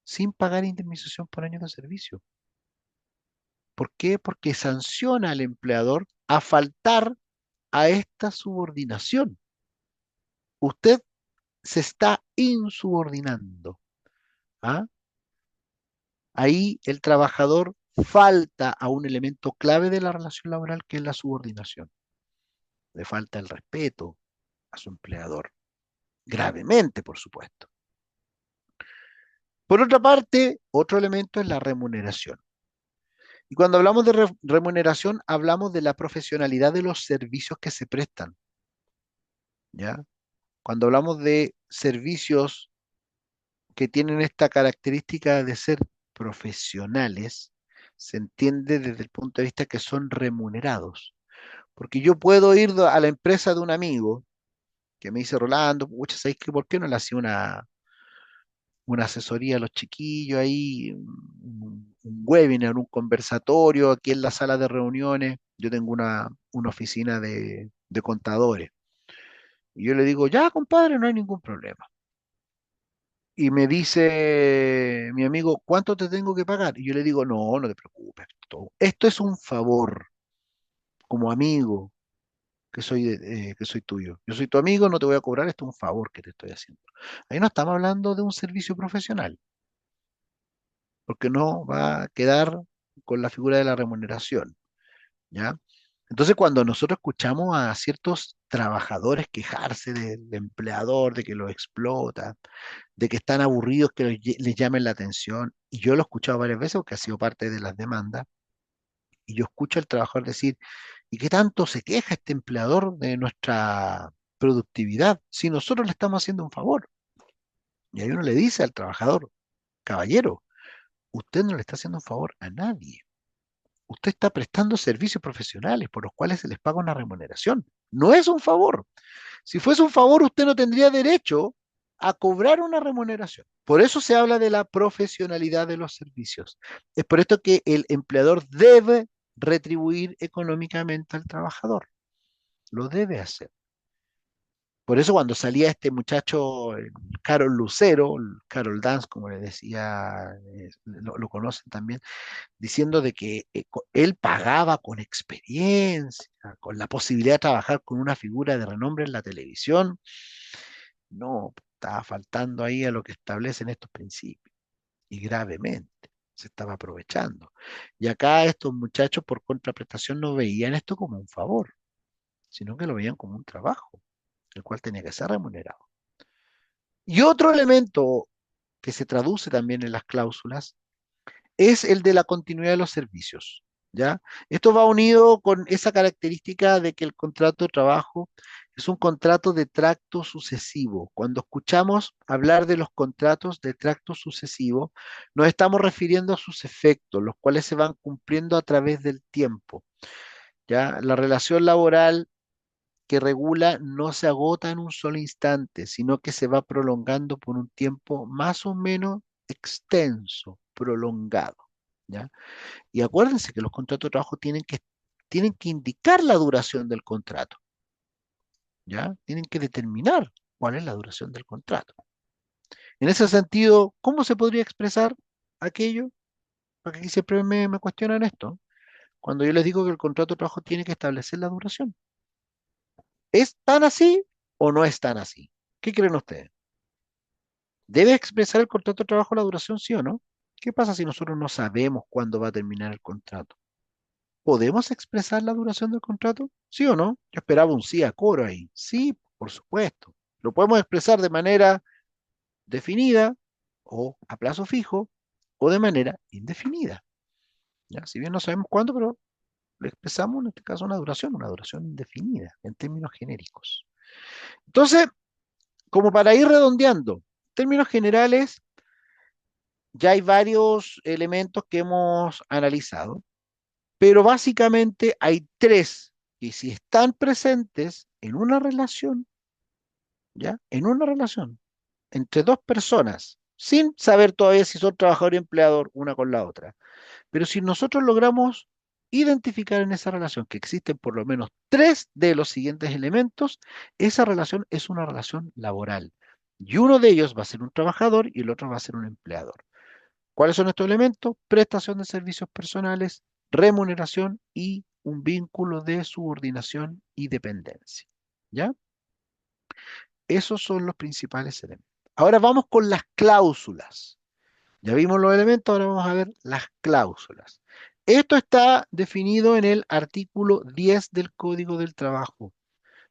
sin pagar indemnización por años de servicio. ¿Por qué? Porque sanciona al empleador a faltar a esta subordinación. Usted se está insubordinando, ¿ah? Ahí el trabajador falta a un elemento clave de la relación laboral que es la subordinación. Le falta el respeto a su empleador, gravemente, por supuesto. Por otra parte, otro elemento es la remuneración. Y cuando hablamos de remuneración, hablamos de la profesionalidad de los servicios que se prestan, ¿ya? Cuando hablamos de servicios que tienen esta característica de ser profesionales, se entiende desde el punto de vista que son remunerados. Porque yo puedo ir a la empresa de un amigo que me dice, Rolando, pucha, ¿sabes qué? ¿Por qué no le hacía una asesoría a los chiquillos ahí, un webinar, un conversatorio aquí en la sala de reuniones? Yo tengo una oficina de contadores. Y yo le digo, ya, compadre, no hay ningún problema. Y me dice mi amigo, ¿cuánto te tengo que pagar? Y yo le digo, no, no te preocupes. Esto es un favor, como amigo, que soy tuyo. Yo soy tu amigo, no te voy a cobrar, esto es un favor que te estoy haciendo. Ahí no estamos hablando de un servicio profesional, porque no va a quedar con la figura de la remuneración, ¿ya? Entonces, cuando nosotros escuchamos a ciertos trabajadores quejarse del empleador, de que los explota, de que están aburridos, que les llamen la atención, y yo lo he escuchado varias veces porque ha sido parte de las demandas, y yo escucho al trabajador decir, ¿y qué tanto se queja este empleador de nuestra productividad si nosotros le estamos haciendo un favor? Y ahí uno le dice al trabajador, caballero, usted no le está haciendo un favor a nadie. Usted está prestando servicios profesionales por los cuales se les paga una remuneración. No es un favor. Si fuese un favor, usted no tendría derecho a cobrar una remuneración. Por eso se habla de la profesionalidad de los servicios. Es por esto que el empleador debe retribuir económicamente al trabajador. Lo debe hacer. Por eso cuando salía este muchacho, Carol Lucero, Carol Dance, como le decía, lo conocen también, diciendo de que él pagaba con experiencia, con la posibilidad de trabajar con una figura de renombre en la televisión. No, estaba faltando ahí a lo que establecen estos principios y gravemente se estaba aprovechando. Y acá estos muchachos por contraprestación no veían esto como un favor, sino que lo veían como un trabajo, el cual tenía que ser remunerado. Y otro elemento que se traduce también en las cláusulas es el de la continuidad de los servicios, ¿ya? Esto va unido con esa característica de que el contrato de trabajo es un contrato de tracto sucesivo. Cuando escuchamos hablar de los contratos de tracto sucesivo, nos estamos refiriendo a sus efectos, los cuales se van cumpliendo a través del tiempo, ¿ya? La relación laboral que regula no se agota en un solo instante, sino que se va prolongando por un tiempo más o menos extenso, prolongado, ¿ya? Y acuérdense que los contratos de trabajo tienen que indicar la duración del contrato, ¿ya? Tienen que determinar cuál es la duración del contrato. En ese sentido, ¿cómo se podría expresar aquello? Porque aquí siempre me cuestionan esto. Cuando yo les digo que el contrato de trabajo tiene que establecer la duración. ¿Es tan así o no es tan así? ¿Qué creen ustedes? ¿Debe expresar el contrato de trabajo la duración, sí o no? ¿Qué pasa si nosotros no sabemos cuándo va a terminar el contrato? ¿Podemos expresar la duración del contrato? ¿Sí o no? Yo esperaba un sí a coro ahí. Sí, por supuesto. Lo podemos expresar de manera definida o a plazo fijo o de manera indefinida. ¿Ya? Si bien no sabemos cuándo, pero le expresamos en este caso una duración indefinida en términos genéricos. Entonces, como para ir redondeando, en términos generales, ya hay varios elementos que hemos analizado, pero básicamente hay tres que si están presentes en una relación, ¿ya? En una relación entre dos personas, sin saber todavía si son trabajador y empleador una con la otra, pero si nosotros logramos identificar en esa relación que existen por lo menos tres de los siguientes elementos, esa relación es una relación laboral. Y uno de ellos va a ser un trabajador y el otro va a ser un empleador. ¿Cuáles son estos elementos? Prestación de servicios personales, remuneración y un vínculo de subordinación y dependencia. ¿Ya? Esos son los principales elementos. Ahora vamos con las cláusulas. Ya vimos los elementos, ahora vamos a ver las cláusulas. Esto está definido en el artículo 10 del Código del Trabajo.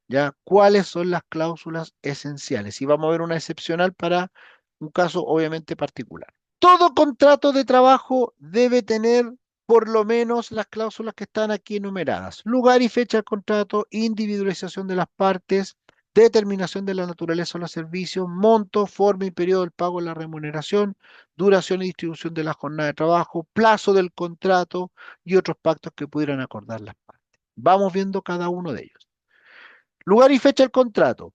¿Ya? ¿Cuáles son las cláusulas esenciales? Y vamos a ver una excepcional para un caso obviamente particular. Todo contrato de trabajo debe tener por lo menos las cláusulas que están aquí enumeradas. Lugar y fecha del contrato, individualización de las partes, determinación de la naturaleza de los servicios, monto, forma y periodo del pago de la remuneración, duración y distribución de la jornada de trabajo, plazo del contrato y otros pactos que pudieran acordar las partes. Vamos viendo cada uno de ellos. Lugar y fecha del contrato.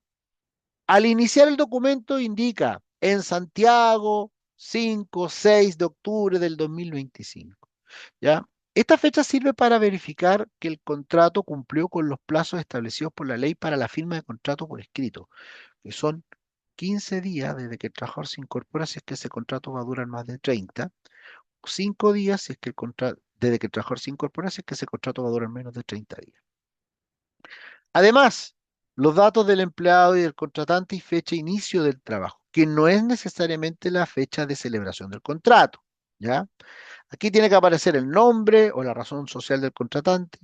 Al iniciar el documento indica en Santiago, 5, 6 de octubre del 2025. ¿Ya? Esta fecha sirve para verificar que el contrato cumplió con los plazos establecidos por la ley para la firma de contrato por escrito, que son 15 días desde que el trabajador se incorpora si es que ese contrato va a durar más de 30, 5 días si es que el contrato, desde que el trabajador se incorpora si es que ese contrato va a durar menos de 30 días. Además, los datos del empleado y del contratante y fecha de inicio del trabajo, que no es necesariamente la fecha de celebración del contrato, ¿ya? Aquí tiene que aparecer el nombre o la razón social del contratante.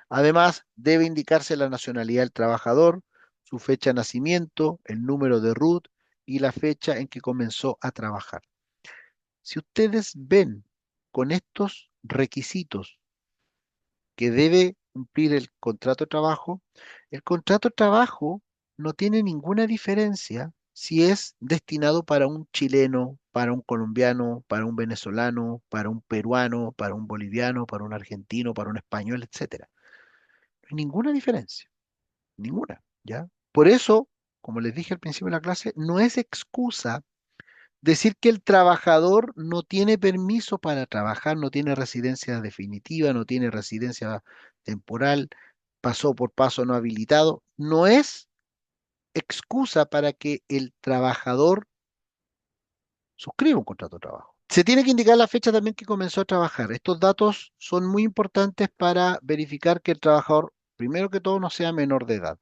Además, debe indicarse la nacionalidad del trabajador, su fecha de nacimiento, el número de RUT y la fecha en que comenzó a trabajar. Si ustedes ven con estos requisitos que debe cumplir el contrato de trabajo no tiene ninguna diferencia si es destinado para un chileno, para un colombiano, para un venezolano, para un peruano, para un boliviano, para un argentino, para un español, etcétera. No hay ninguna diferencia, ninguna, ¿ya? Por eso, como les dije al principio de la clase, no es excusa decir que el trabajador no tiene permiso para trabajar, no tiene residencia definitiva, no tiene residencia temporal, pasó por paso no habilitado, no es excusa para que el trabajador suscriba un contrato de trabajo. Se tiene que indicar la fecha también que comenzó a trabajar. Estos datos son muy importantes para verificar que el trabajador, primero que todo, no sea menor de edad.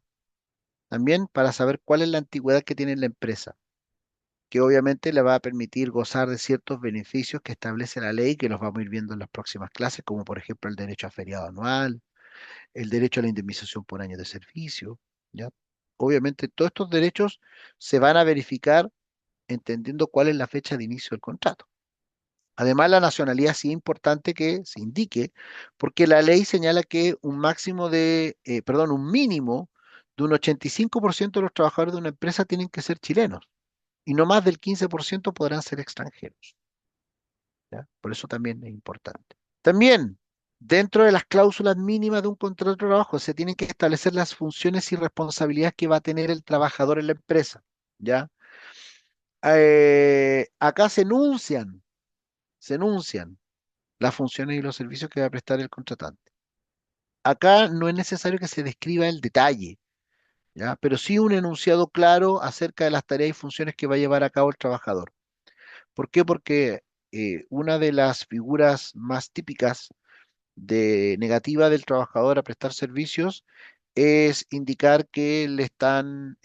También para saber cuál es la antigüedad que tiene la empresa, que obviamente le va a permitir gozar de ciertos beneficios que establece la ley, que los vamos a ir viendo en las próximas clases, como por ejemplo el derecho a feriado anual, el derecho a la indemnización por año de servicio, ¿ya? Obviamente todos estos derechos se van a verificar entendiendo cuál es la fecha de inicio del contrato. Además, la nacionalidad sí es importante que se indique, porque la ley señala que un mínimo de un 85% de los trabajadores de una empresa tienen que ser chilenos y no más del 15% podrán ser extranjeros, ¿ya? Por eso también es importante. También, dentro de las cláusulas mínimas de un contrato de trabajo, se tienen que establecer las funciones y responsabilidades que va a tener el trabajador en la empresa, ¿ya? Acá se enuncian las funciones y los servicios que va a prestar el contratante. Acá no es necesario que se describa el detalle, ¿ya? Pero sí un enunciado claro acerca de las tareas y funciones que va a llevar a cabo el trabajador. ¿Por qué? Porque una de las figuras más típicas de negativa del trabajador a prestar servicios es indicar que le están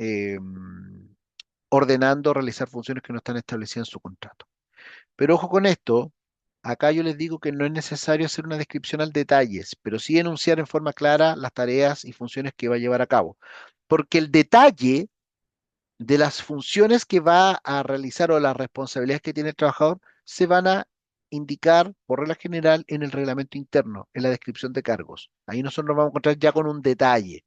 ordenando realizar funciones que no están establecidas en su contrato. Pero ojo con esto, acá yo les digo que no es necesario hacer una descripción al detalles, pero sí enunciar en forma clara las tareas y funciones que va a llevar a cabo. Porque el detalle de las funciones que va a realizar o las responsabilidades que tiene el trabajador se van a indicar por regla general en el reglamento interno, en la descripción de cargos. Ahí nosotros nos vamos a encontrar ya con un detalle.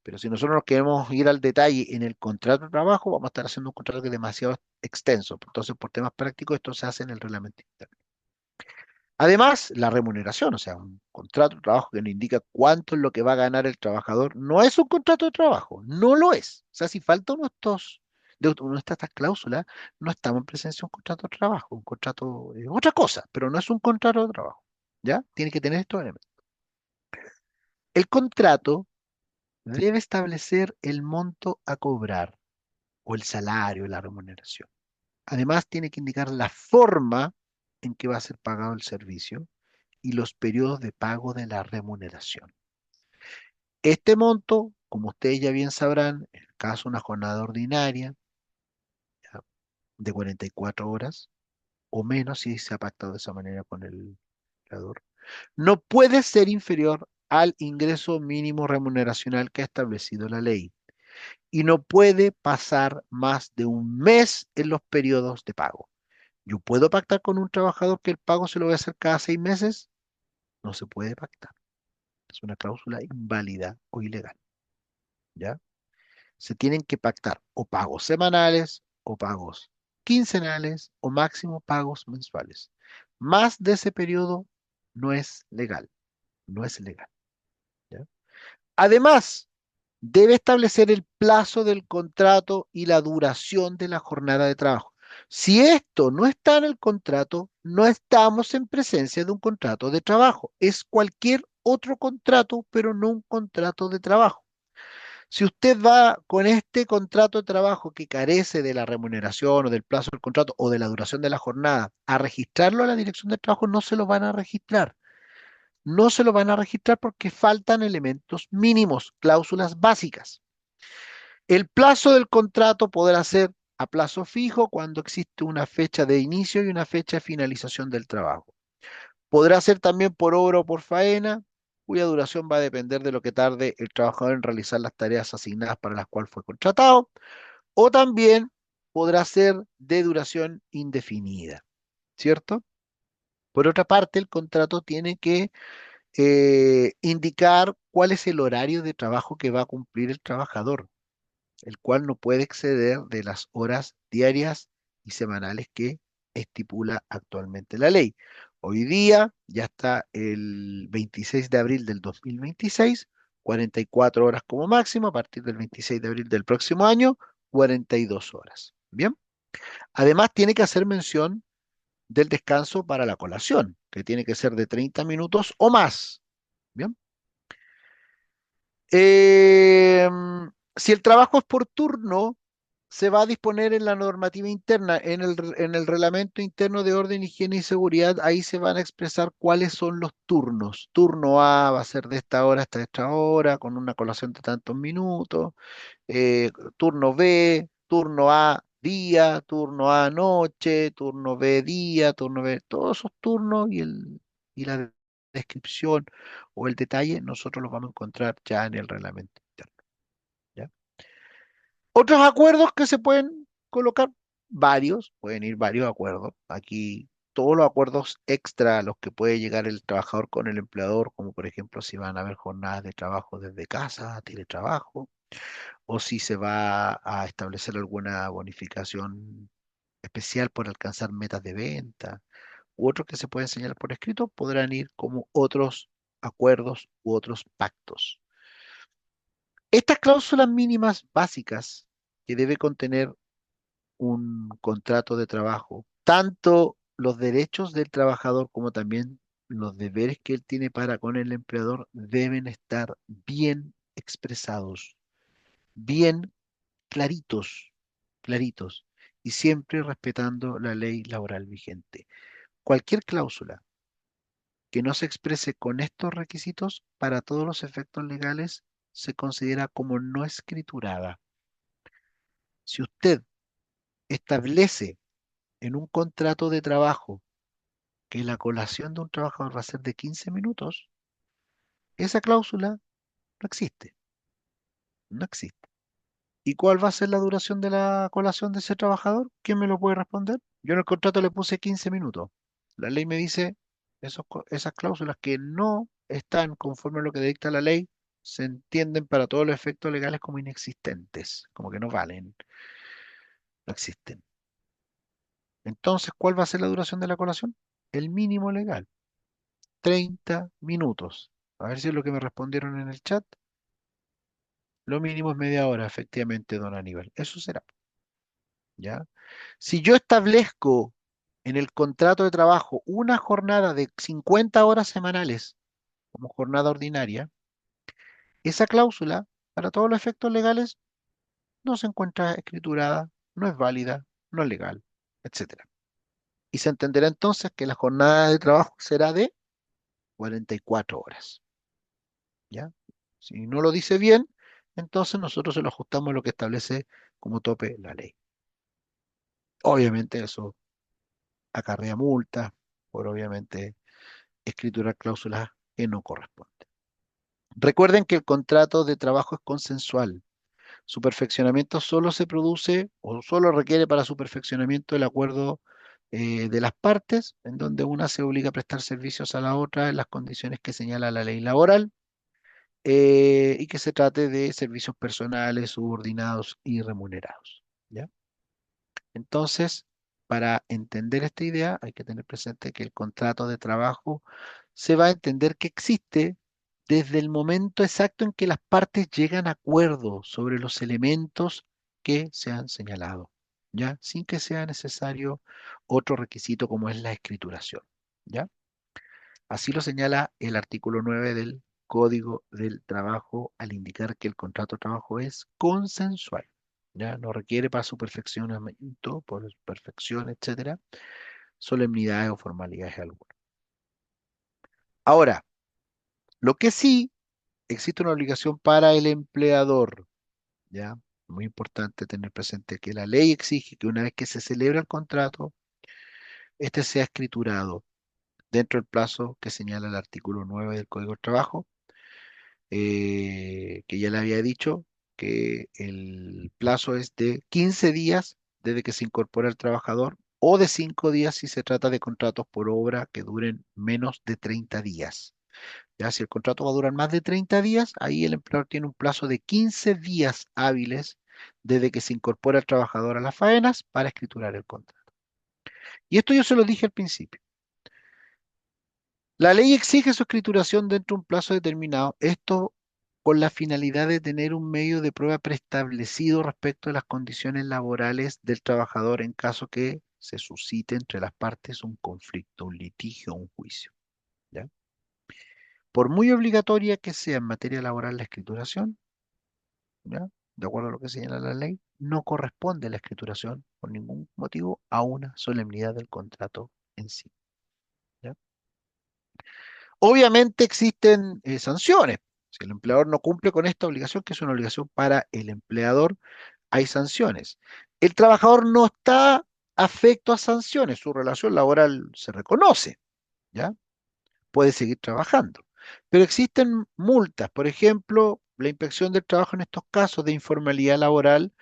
Pero si nosotros nos queremos ir al detalle en el contrato de trabajo, vamos a estar haciendo un contrato que es demasiado extenso. Entonces, por temas prácticos, esto se hace en el reglamento interno. Además, la remuneración, o sea, un contrato de trabajo que nos indica cuánto es lo que va a ganar el trabajador, no es un contrato de trabajo, no lo es. O sea, si falta uno de estas cláusulas, no estamos en presencia de un contrato de trabajo, un contrato es otra cosa, pero no es un contrato de trabajo. ¿Ya? Tiene que tener estos elementos. El contrato debe establecer el monto a cobrar o el salario, la remuneración. Además, tiene que indicar la forma en que va a ser pagado el servicio y los periodos de pago de la remuneración. Este monto, como ustedes ya bien sabrán, en el caso de una jornada ordinaria, ¿ya?, de 44 horas o menos, si se ha pactado de esa manera con el empleador, no puede ser inferior al ingreso mínimo remuneracional que ha establecido la ley y no puede pasar más de un mes en los periodos de pago. ¿Yo puedo pactar con un trabajador que el pago se lo voy a hacer cada 6 meses? No se puede pactar. Es una cláusula inválida o ilegal, ¿ya? Se tienen que pactar o pagos semanales o pagos quincenales o máximo pagos mensuales. Más de ese periodo no es legal, no es legal, ¿ya? Además, debe establecer el plazo del contrato y la duración de la jornada de trabajo. Si esto no está en el contrato, no estamos en presencia de un contrato de trabajo. Es cualquier otro contrato, pero no un contrato de trabajo. Si usted va con este contrato de trabajo que carece de la remuneración o del plazo del contrato o de la duración de la jornada a registrarlo a la dirección de trabajo, no se lo van a registrar. No se lo van a registrar porque faltan elementos mínimos, cláusulas básicas. El plazo del contrato podrá ser a plazo fijo cuando existe una fecha de inicio y una fecha de finalización del trabajo. Podrá ser también por obra o por faena, cuya duración va a depender de lo que tarde el trabajador en realizar las tareas asignadas para las cuales fue contratado, o también podrá ser de duración indefinida, ¿cierto? Por otra parte, el contrato tiene que indicar cuál es el horario de trabajo que va a cumplir el trabajador, el cual no puede exceder de las horas diarias y semanales que estipula actualmente la ley. Hoy día ya está el 26 de abril del 2026, 44 horas como máximo, a partir del 26 de abril del próximo año, 42 horas. Bien, además tiene que hacer mención del descanso para la colación, que tiene que ser de 30 minutos o más. Bien. Si el trabajo es por turno, se va a disponer en la normativa interna, en el reglamento interno de orden, higiene y seguridad, ahí se van a expresar cuáles son los turnos. Turno A va a ser de esta hora hasta esta hora, con una colación de tantos minutos. Turno B, turno A día, turno A noche, turno B día, turno B, todos esos turnos y la descripción o el detalle, nosotros los vamos a encontrar ya en el reglamento interno. ¿Ya? Otros acuerdos que se pueden colocar, varios, pueden ir varios acuerdos. Aquí todos los acuerdos extra a los que puede llegar el trabajador con el empleador, como por ejemplo si van a haber jornadas de trabajo desde casa, teletrabajo, o si se va a establecer alguna bonificación especial por alcanzar metas de venta, u otros que se pueden señalar por escrito, podrán ir como otros acuerdos u otros pactos. Estas cláusulas mínimas básicas que debe contener un contrato de trabajo, tanto los derechos del trabajador como también los deberes que él tiene para con el empleador, deben estar bien expresados, bien claritos, claritos, y siempre respetando la ley laboral vigente. Cualquier cláusula que no se exprese con estos requisitos, para todos los efectos legales, se considera como no escriturada. Si usted establece en un contrato de trabajo que la colación de un trabajador va a ser de 15 minutos, esa cláusula no existe, no existe. ¿Y cuál va a ser la duración de la colación de ese trabajador? ¿Quién me lo puede responder? Yo en el contrato le puse 15 minutos. La ley me dice esas cláusulas que no están conforme a lo que dicta la ley, se entienden para todos los efectos legales como inexistentes, como que no valen, no existen. Entonces, ¿cuál va a ser la duración de la colación? El mínimo legal, 30 minutos. A ver si es lo que me respondieron en el chat. Lo mínimo es media hora, efectivamente, don Aníbal. Eso será, ¿ya? Si yo establezco en el contrato de trabajo una jornada de 50 horas semanales como jornada ordinaria, esa cláusula, para todos los efectos legales, no se encuentra escriturada, no es válida, no es legal, etcétera. Y se entenderá entonces que la jornada de trabajo será de 44 horas, ¿ya? Si no lo dice bien, entonces nosotros se lo ajustamos a lo que establece como tope la ley. Obviamente eso acarrea multas por obviamente escriturar cláusulas que no corresponden. Recuerden que el contrato de trabajo es consensual. Su perfeccionamiento solo se produce o solo requiere para su perfeccionamiento el acuerdo de las partes, en donde una se obliga a prestar servicios a la otra en las condiciones que señala la ley laboral, y que se trate de servicios personales, subordinados y remunerados. ¿Ya? Entonces, para entender esta idea, hay que tener presente que el contrato de trabajo se va a entender que existe desde el momento exacto en que las partes llegan a acuerdo sobre los elementos que se han señalado, ¿ya? Sin que sea necesario otro requisito como es la escrituración, ¿ya? Así lo señala el artículo 9 del Código del Trabajo al indicar que el contrato de trabajo es consensual, ¿ya? No requiere para su perfeccionamiento, por perfección, etcétera, solemnidades o formalidades alguna. Ahora, lo que sí existe una obligación para el empleador, ¿ya? Muy importante tener presente que la ley exige que una vez que se celebra el contrato, este sea escriturado dentro del plazo que señala el artículo 9 del Código del Trabajo, que ya le había dicho que el plazo es de 15 días desde que se incorpora el trabajador o de 5 días si se trata de contratos por obra que duren menos de 30 días. Ya, si el contrato va a durar más de 30 días, ahí el empleador tiene un plazo de 15 días hábiles desde que se incorpora el trabajador a las faenas para escriturar el contrato. Y esto yo se lo dije al principio. La ley exige su escrituración dentro de un plazo determinado, esto con la finalidad de tener un medio de prueba preestablecido respecto de las condiciones laborales del trabajador en caso que se suscite entre las partes un conflicto, un litigio, un juicio. ¿Ya? Por muy obligatoria que sea en materia laboral la escrituración, ¿ya? De acuerdo a lo que señala la ley, no corresponde la escrituración por ningún motivo a una solemnidad del contrato en sí. ¿Ya? Obviamente existen sanciones. Si el empleador no cumple con esta obligación, que es una obligación para el empleador, hay sanciones. El trabajador no está afecto a sanciones, su relación laboral se reconoce, ¿ya? Puede seguir trabajando. Pero existen multas, por ejemplo, la inspección del trabajo en estos casos de informalidad laboral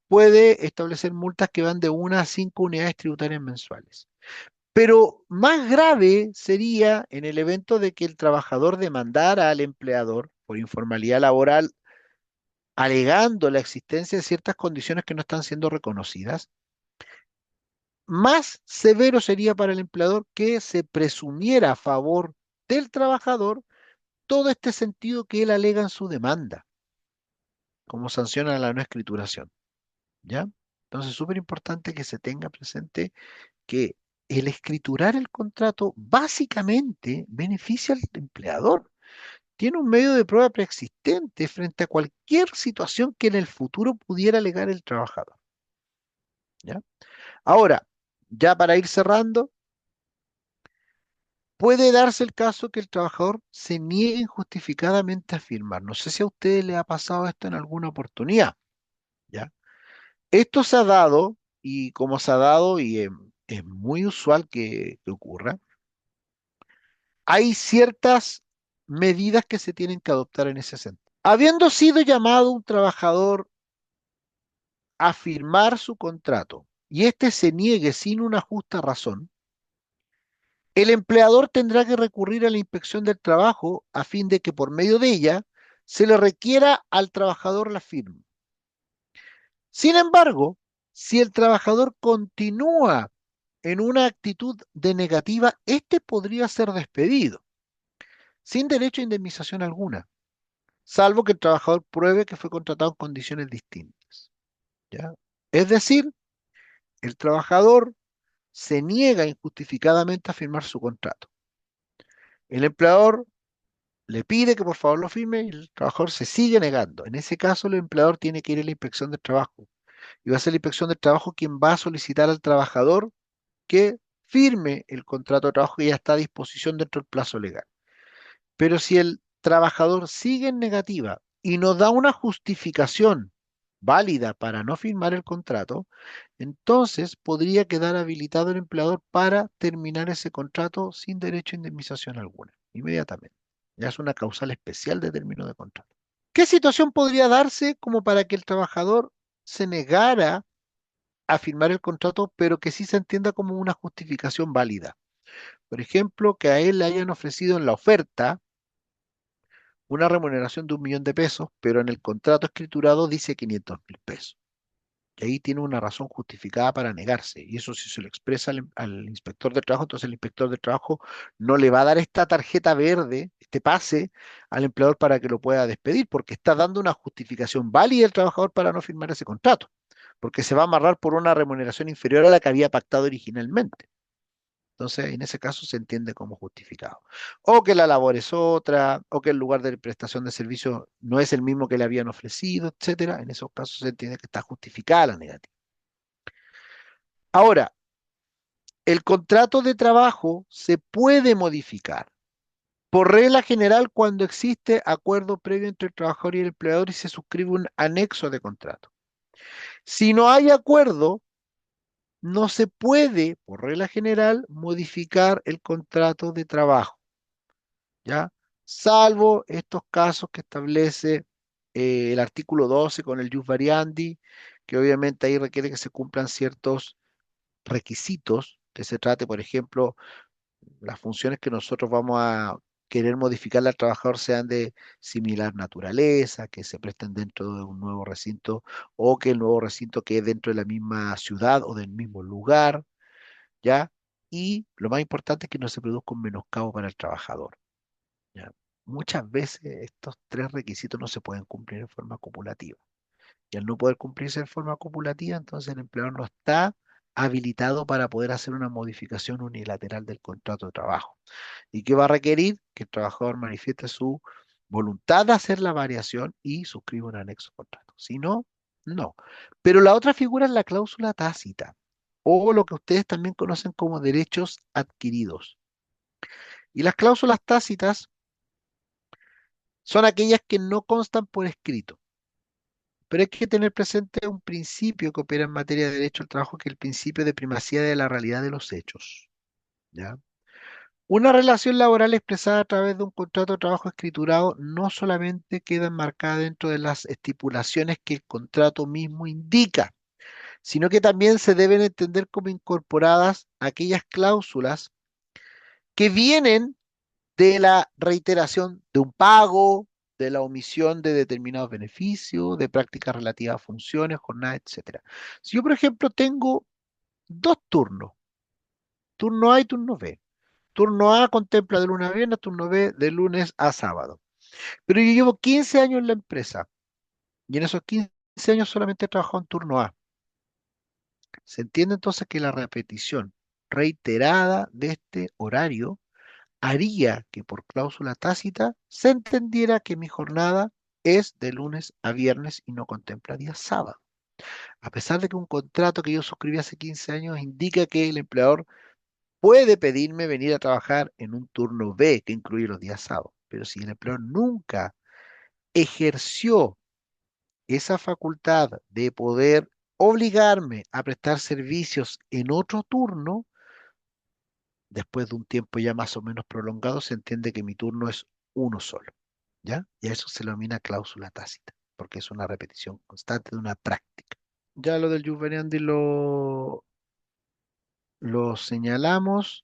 puede establecer multas que van de 1 a 5 unidades tributarias mensuales. Pero más grave sería en el evento de que el trabajador demandara al empleador por informalidad laboral, alegando la existencia de ciertas condiciones que no están siendo reconocidas. Más severo sería para el empleador que se presumiera a favor del trabajador todo este sentido que él alega en su demanda, como sanción a la no escrituración. ¿Ya? Entonces, súper importante que se tenga presente que el escriturar el contrato básicamente beneficia al empleador. Tiene un medio de prueba preexistente frente a cualquier situación que en el futuro pudiera alegar el trabajador. ¿Ya? Ahora, ya para ir cerrando, puede darse el caso que el trabajador se niegue injustificadamente a firmar. No sé si a usted le ha pasado esto en alguna oportunidad. ¿Ya? Esto se ha dado, y como se ha dado, y es muy usual que ocurra, hay ciertas medidas que se tienen que adoptar en ese sentido. Habiendo sido llamado un trabajador a firmar su contrato y éste se niegue sin una justa razón, el empleador tendrá que recurrir a la inspección del trabajo a fin de que por medio de ella se le requiera al trabajador la firma. Sin embargo, si el trabajador continúa en una actitud de negativa, éste podría ser despedido sin derecho a indemnización alguna, salvo que el trabajador pruebe que fue contratado en condiciones distintas. ¿Ya? Es decir, el trabajador se niega injustificadamente a firmar su contrato. El empleador le pide que por favor lo firme y el trabajador se sigue negando. En ese caso, el empleador tiene que ir a la inspección del trabajo y va a ser la inspección del trabajo quien va a solicitar al trabajador que firme el contrato de trabajo que ya está a disposición dentro del plazo legal. Pero si el trabajador sigue en negativa y no da una justificación válida para no firmar el contrato, entonces podría quedar habilitado el empleador para terminar ese contrato sin derecho a indemnización alguna, inmediatamente. Ya es una causal especial de término de contrato. ¿Qué situación podría darse como para que el trabajador se negara a firmar el contrato, pero que sí se entienda como una justificación válida? Por ejemplo, que a él le hayan ofrecido en la oferta una remuneración de 1 millón de pesos, pero en el contrato escriturado dice 500.000 pesos. Y ahí tiene una razón justificada para negarse. Y eso si se lo expresa al inspector de trabajo, entonces el inspector de trabajo no le va a dar esta tarjeta verde este pase al empleador para que lo pueda despedir, porque está dando una justificación válida al trabajador para no firmar ese contrato, porque se va a amarrar por una remuneración inferior a la que había pactado originalmente. Entonces, en ese caso se entiende como justificado. O que la labor es otra, o que el lugar de prestación de servicio no es el mismo que le habían ofrecido, etcétera. En esos casos se entiende que está justificada la negativa. Ahora, el contrato de trabajo se puede modificar. Por regla general, cuando existe acuerdo previo entre el trabajador y el empleador y se suscribe un anexo de contrato. Si no hay acuerdo, no se puede, por regla general, modificar el contrato de trabajo, ¿ya? Salvo estos casos que establece el artículo 12 con el jus variandi, que obviamente ahí requiere que se cumplan ciertos requisitos, que se trate, por ejemplo, las funciones que nosotros vamos a querer modificarle al trabajador sean de similar naturaleza, que se presten dentro de un nuevo recinto o que el nuevo recinto quede dentro de la misma ciudad o del mismo lugar, ¿ya? Y lo más importante es que no se produzca un menoscabo para el trabajador, ¿ya? Muchas veces estos tres requisitos no se pueden cumplir en forma copulativa. Y al no poder cumplirse en forma copulativa, entonces el empleador no está habilitado para poder hacer una modificación unilateral del contrato de trabajo. ¿Y qué va a requerir? Que el trabajador manifieste su voluntad de hacer la variación y suscriba un anexo al contrato. Si no, no. Pero la otra figura es la cláusula tácita, o lo que ustedes también conocen como derechos adquiridos. Y las cláusulas tácitas son aquellas que no constan por escrito. Pero hay que tener presente un principio que opera en materia de derecho al trabajo, que es el principio de primacía de la realidad de los hechos. ¿Ya? Una relación laboral expresada a través de un contrato de trabajo escriturado no solamente queda enmarcada dentro de las estipulaciones que el contrato mismo indica, sino que también se deben entender como incorporadas aquellas cláusulas que vienen de la reiteración de un pago, de la omisión de determinados beneficios, de prácticas relativas a funciones, jornadas, etcétera. Si yo, por ejemplo, tengo dos turnos, turno A y turno B. Turno A contempla de lunes a viernes, turno B de lunes a sábado. Pero yo llevo 15 años en la empresa y en esos 15 años solamente he trabajado en turno A. Se entiende entonces que la repetición reiterada de este horario haría que por cláusula tácita se entendiera que mi jornada es de lunes a viernes y no contempla día sábado. A pesar de que un contrato que yo suscribí hace 15 años indica que el empleador puede pedirme venir a trabajar en un turno B que incluye los días sábados, pero si el empleador nunca ejerció esa facultad de poder obligarme a prestar servicios en otro turno, después de un tiempo ya más o menos prolongado, se entiende que mi turno es uno solo, ¿ya? Y a eso se le denomina cláusula tácita, porque es una repetición constante de una práctica. Ya lo del jus variandi lo señalamos.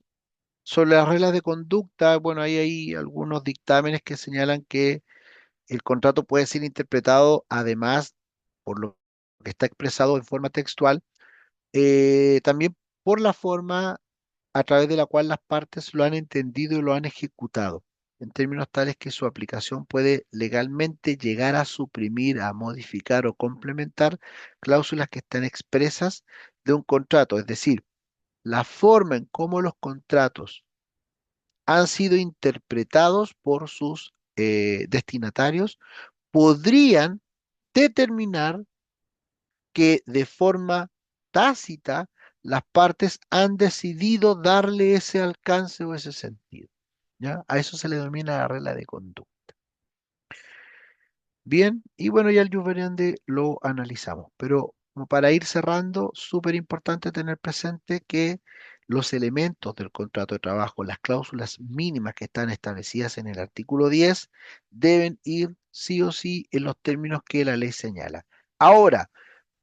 Sobre las reglas de conducta, bueno, ahí hay algunos dictámenes que señalan que el contrato puede ser interpretado, además, por lo que está expresado en forma textual, también por la forma a través de la cual las partes lo han entendido y lo han ejecutado, en términos tales que su aplicación puede legalmente llegar a suprimir, a modificar o complementar cláusulas que están expresas de un contrato. Es decir, la forma en cómo los contratos han sido interpretados por sus destinatarios podrían determinar que de forma tácita las partes han decidido darle ese alcance o ese sentido. ¿Ya? A eso se le denomina la regla de conducta. Bien, y bueno, ya el jus variandi lo analizamos, pero como para ir cerrando, súper importante tener presente que los elementos del contrato de trabajo, las cláusulas mínimas que están establecidas en el artículo 10, deben ir sí o sí en los términos que la ley señala. Ahora,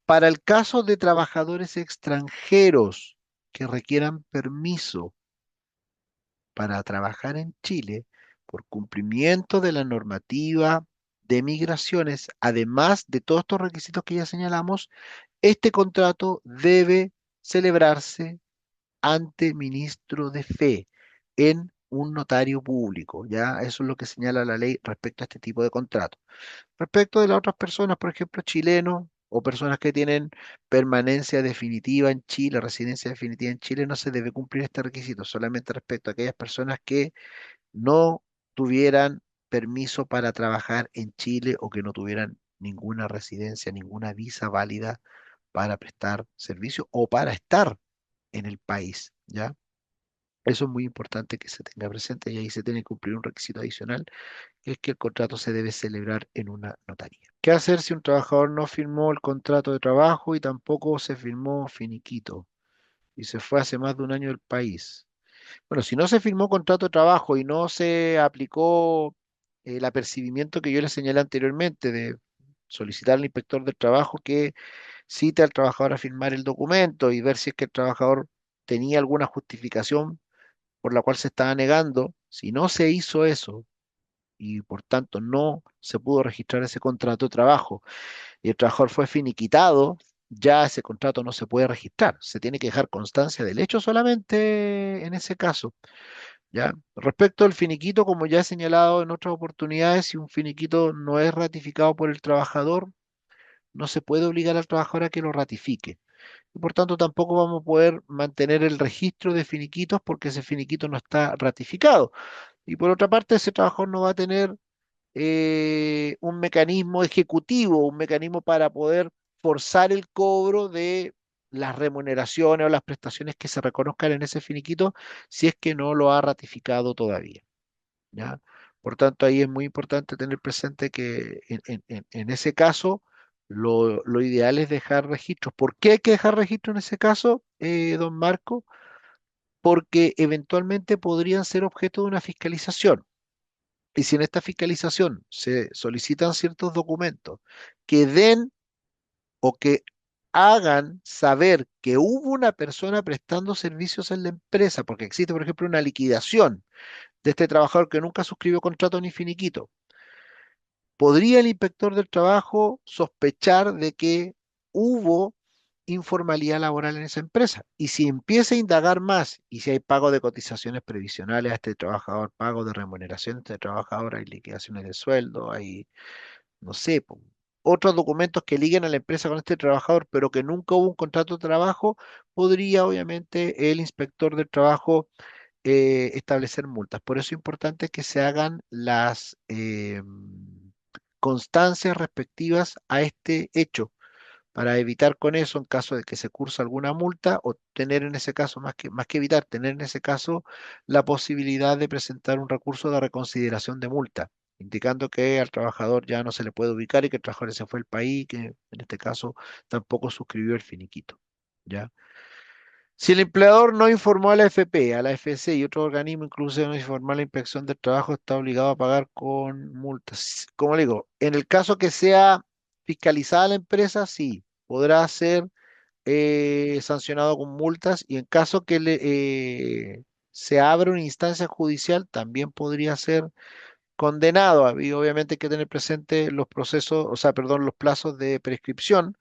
para el caso de trabajadores extranjeros que requieran permiso para trabajar en Chile por cumplimiento de la normativa de migraciones, además de todos estos requisitos que ya señalamos, este contrato debe celebrarse ante ministro de fe en un notario público, ¿ya? Eso es lo que señala la ley respecto a este tipo de contratos. Respecto de las otras personas, por ejemplo, chilenos o personas que tienen permanencia definitiva en Chile, residencia definitiva en Chile, no se debe cumplir este requisito, solamente respecto a aquellas personas que no tuvieran permiso para trabajar en Chile o que no tuvieran ninguna residencia, ninguna visa válida para prestar servicio o para estar en el país, ¿ya? Eso es muy importante que se tenga presente y ahí se tiene que cumplir un requisito adicional, que es que el contrato se debe celebrar en una notaría. ¿Qué hacer si un trabajador no firmó el contrato de trabajo y tampoco se firmó finiquito y se fue hace más de un año del país? Bueno, si no se firmó contrato de trabajo y no se aplicó el apercibimiento que yo le señalé anteriormente de solicitar al inspector del trabajo que cite al trabajador a firmar el documento y ver si es que el trabajador tenía alguna justificación por la cual se estaba negando, si no se hizo eso y por tanto no se pudo registrar ese contrato de trabajo y el trabajador fue finiquitado, ya ese contrato no se puede registrar. Se tiene que dejar constancia del hecho solamente en ese caso. ¿Ya? Respecto al finiquito, como ya he señalado en otras oportunidades, si un finiquito no es ratificado por el trabajador, no se puede obligar al trabajador a que lo ratifique. Y por tanto, tampoco vamos a poder mantener el registro de finiquitos porque ese finiquito no está ratificado. Y por otra parte, ese trabajador no va a tener un mecanismo ejecutivo, un mecanismo para poder forzar el cobro de las remuneraciones o las prestaciones que se reconozcan en ese finiquito si es que no lo ha ratificado todavía, ¿ya? Por tanto, ahí es muy importante tener presente que en ese caso lo ideal es dejar registros. ¿Por qué hay que dejar registro en ese caso, don Marco? Porque eventualmente podrían ser objeto de una fiscalización. Y si en esta fiscalización se solicitan ciertos documentos que den o que hagan saber que hubo una persona prestando servicios en la empresa, porque existe, por ejemplo, una liquidación de este trabajador que nunca suscribió contrato ni finiquito, podría el inspector del trabajo sospechar de que hubo informalidad laboral en esa empresa. Y si empieza a indagar más, y si hay pago de cotizaciones previsionales a este trabajador, pago de remuneración a este trabajador, hay liquidaciones de sueldo, hay, no sé, otros documentos que liguen a la empresa con este trabajador, pero que nunca hubo un contrato de trabajo, podría obviamente el inspector del trabajo establecer multas. Por eso es importante que se hagan las constancias respectivas a este hecho, para evitar con eso, en caso de que se cursa alguna multa, o tener en ese caso, más que evitar, tener en ese caso la posibilidad de presentar un recurso de reconsideración de multa, indicando que al trabajador ya no se le puede ubicar y que el trabajador se fue al país, que en este caso tampoco suscribió el finiquito. ¿Ya? Si el empleador no informó a la AFP, a la FC y otro organismo, incluso no informó a la Inspección del Trabajo, está obligado a pagar con multas. Como le digo, en el caso que sea fiscalizada la empresa, sí, podrá ser sancionado con multas y en caso que se abra una instancia judicial, también podría ser condenado. Y obviamente hay que tener presente los procesos, o sea, perdón, los plazos de prescripción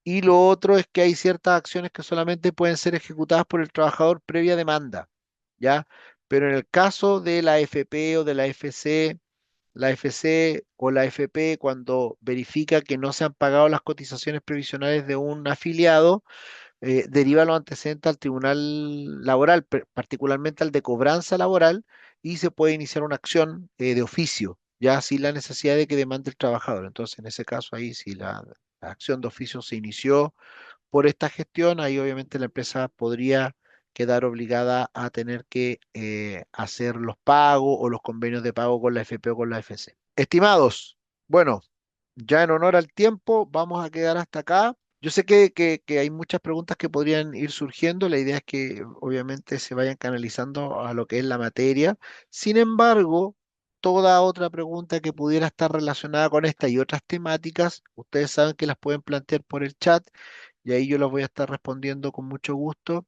y lo otro es que hay ciertas acciones que solamente pueden ser ejecutadas por el trabajador previa demanda, ¿ya? Pero en el caso de la FP o de la FC o la FP, cuando verifica que no se han pagado las cotizaciones previsionales de un afiliado, deriva los antecedentes al tribunal laboral, particularmente al de cobranza laboral, y se puede iniciar una acción de oficio, ya sin la necesidad de que demande el trabajador. Entonces, en ese caso, ahí si la acción de oficio se inició por esta gestión, ahí obviamente la empresa podría quedar obligada a tener que hacer los pagos o los convenios de pago con la FP o con la FC. Estimados, bueno, ya en honor al tiempo, vamos a quedar hasta acá. Yo sé que hay muchas preguntas que podrían ir surgiendo. La idea es que obviamente se vayan canalizando a lo que es la materia. Sin embargo, toda otra pregunta que pudiera estar relacionada con esta y otras temáticas, ustedes saben que las pueden plantear por el chat y ahí yo las voy a estar respondiendo con mucho gusto.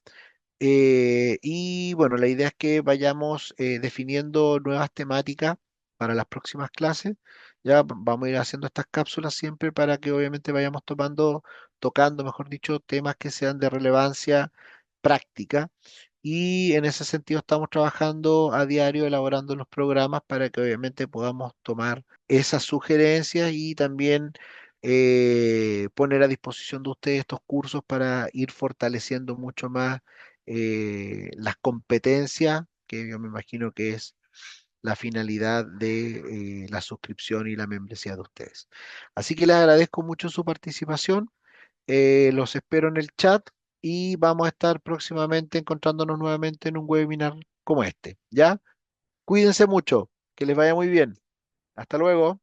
Y bueno, la idea es que vayamos definiendo nuevas temáticas para las próximas clases. Ya vamos a ir haciendo estas cápsulas siempre para que obviamente vayamos tocando, mejor dicho, temas que sean de relevancia práctica. y en ese sentido estamos trabajando a diario elaborando los programas para que obviamente podamos tomar esas sugerencias y también poner a disposición de ustedes estos cursos para ir fortaleciendo mucho más las competencias, que yo me imagino que es la finalidad de la suscripción y la membresía de ustedes. Así que les agradezco mucho su participación. Los espero en el chat y vamos a estar próximamente encontrándonos nuevamente en un webinar como este. ¿Ya? Cuídense mucho, que les vaya muy bien. Hasta luego.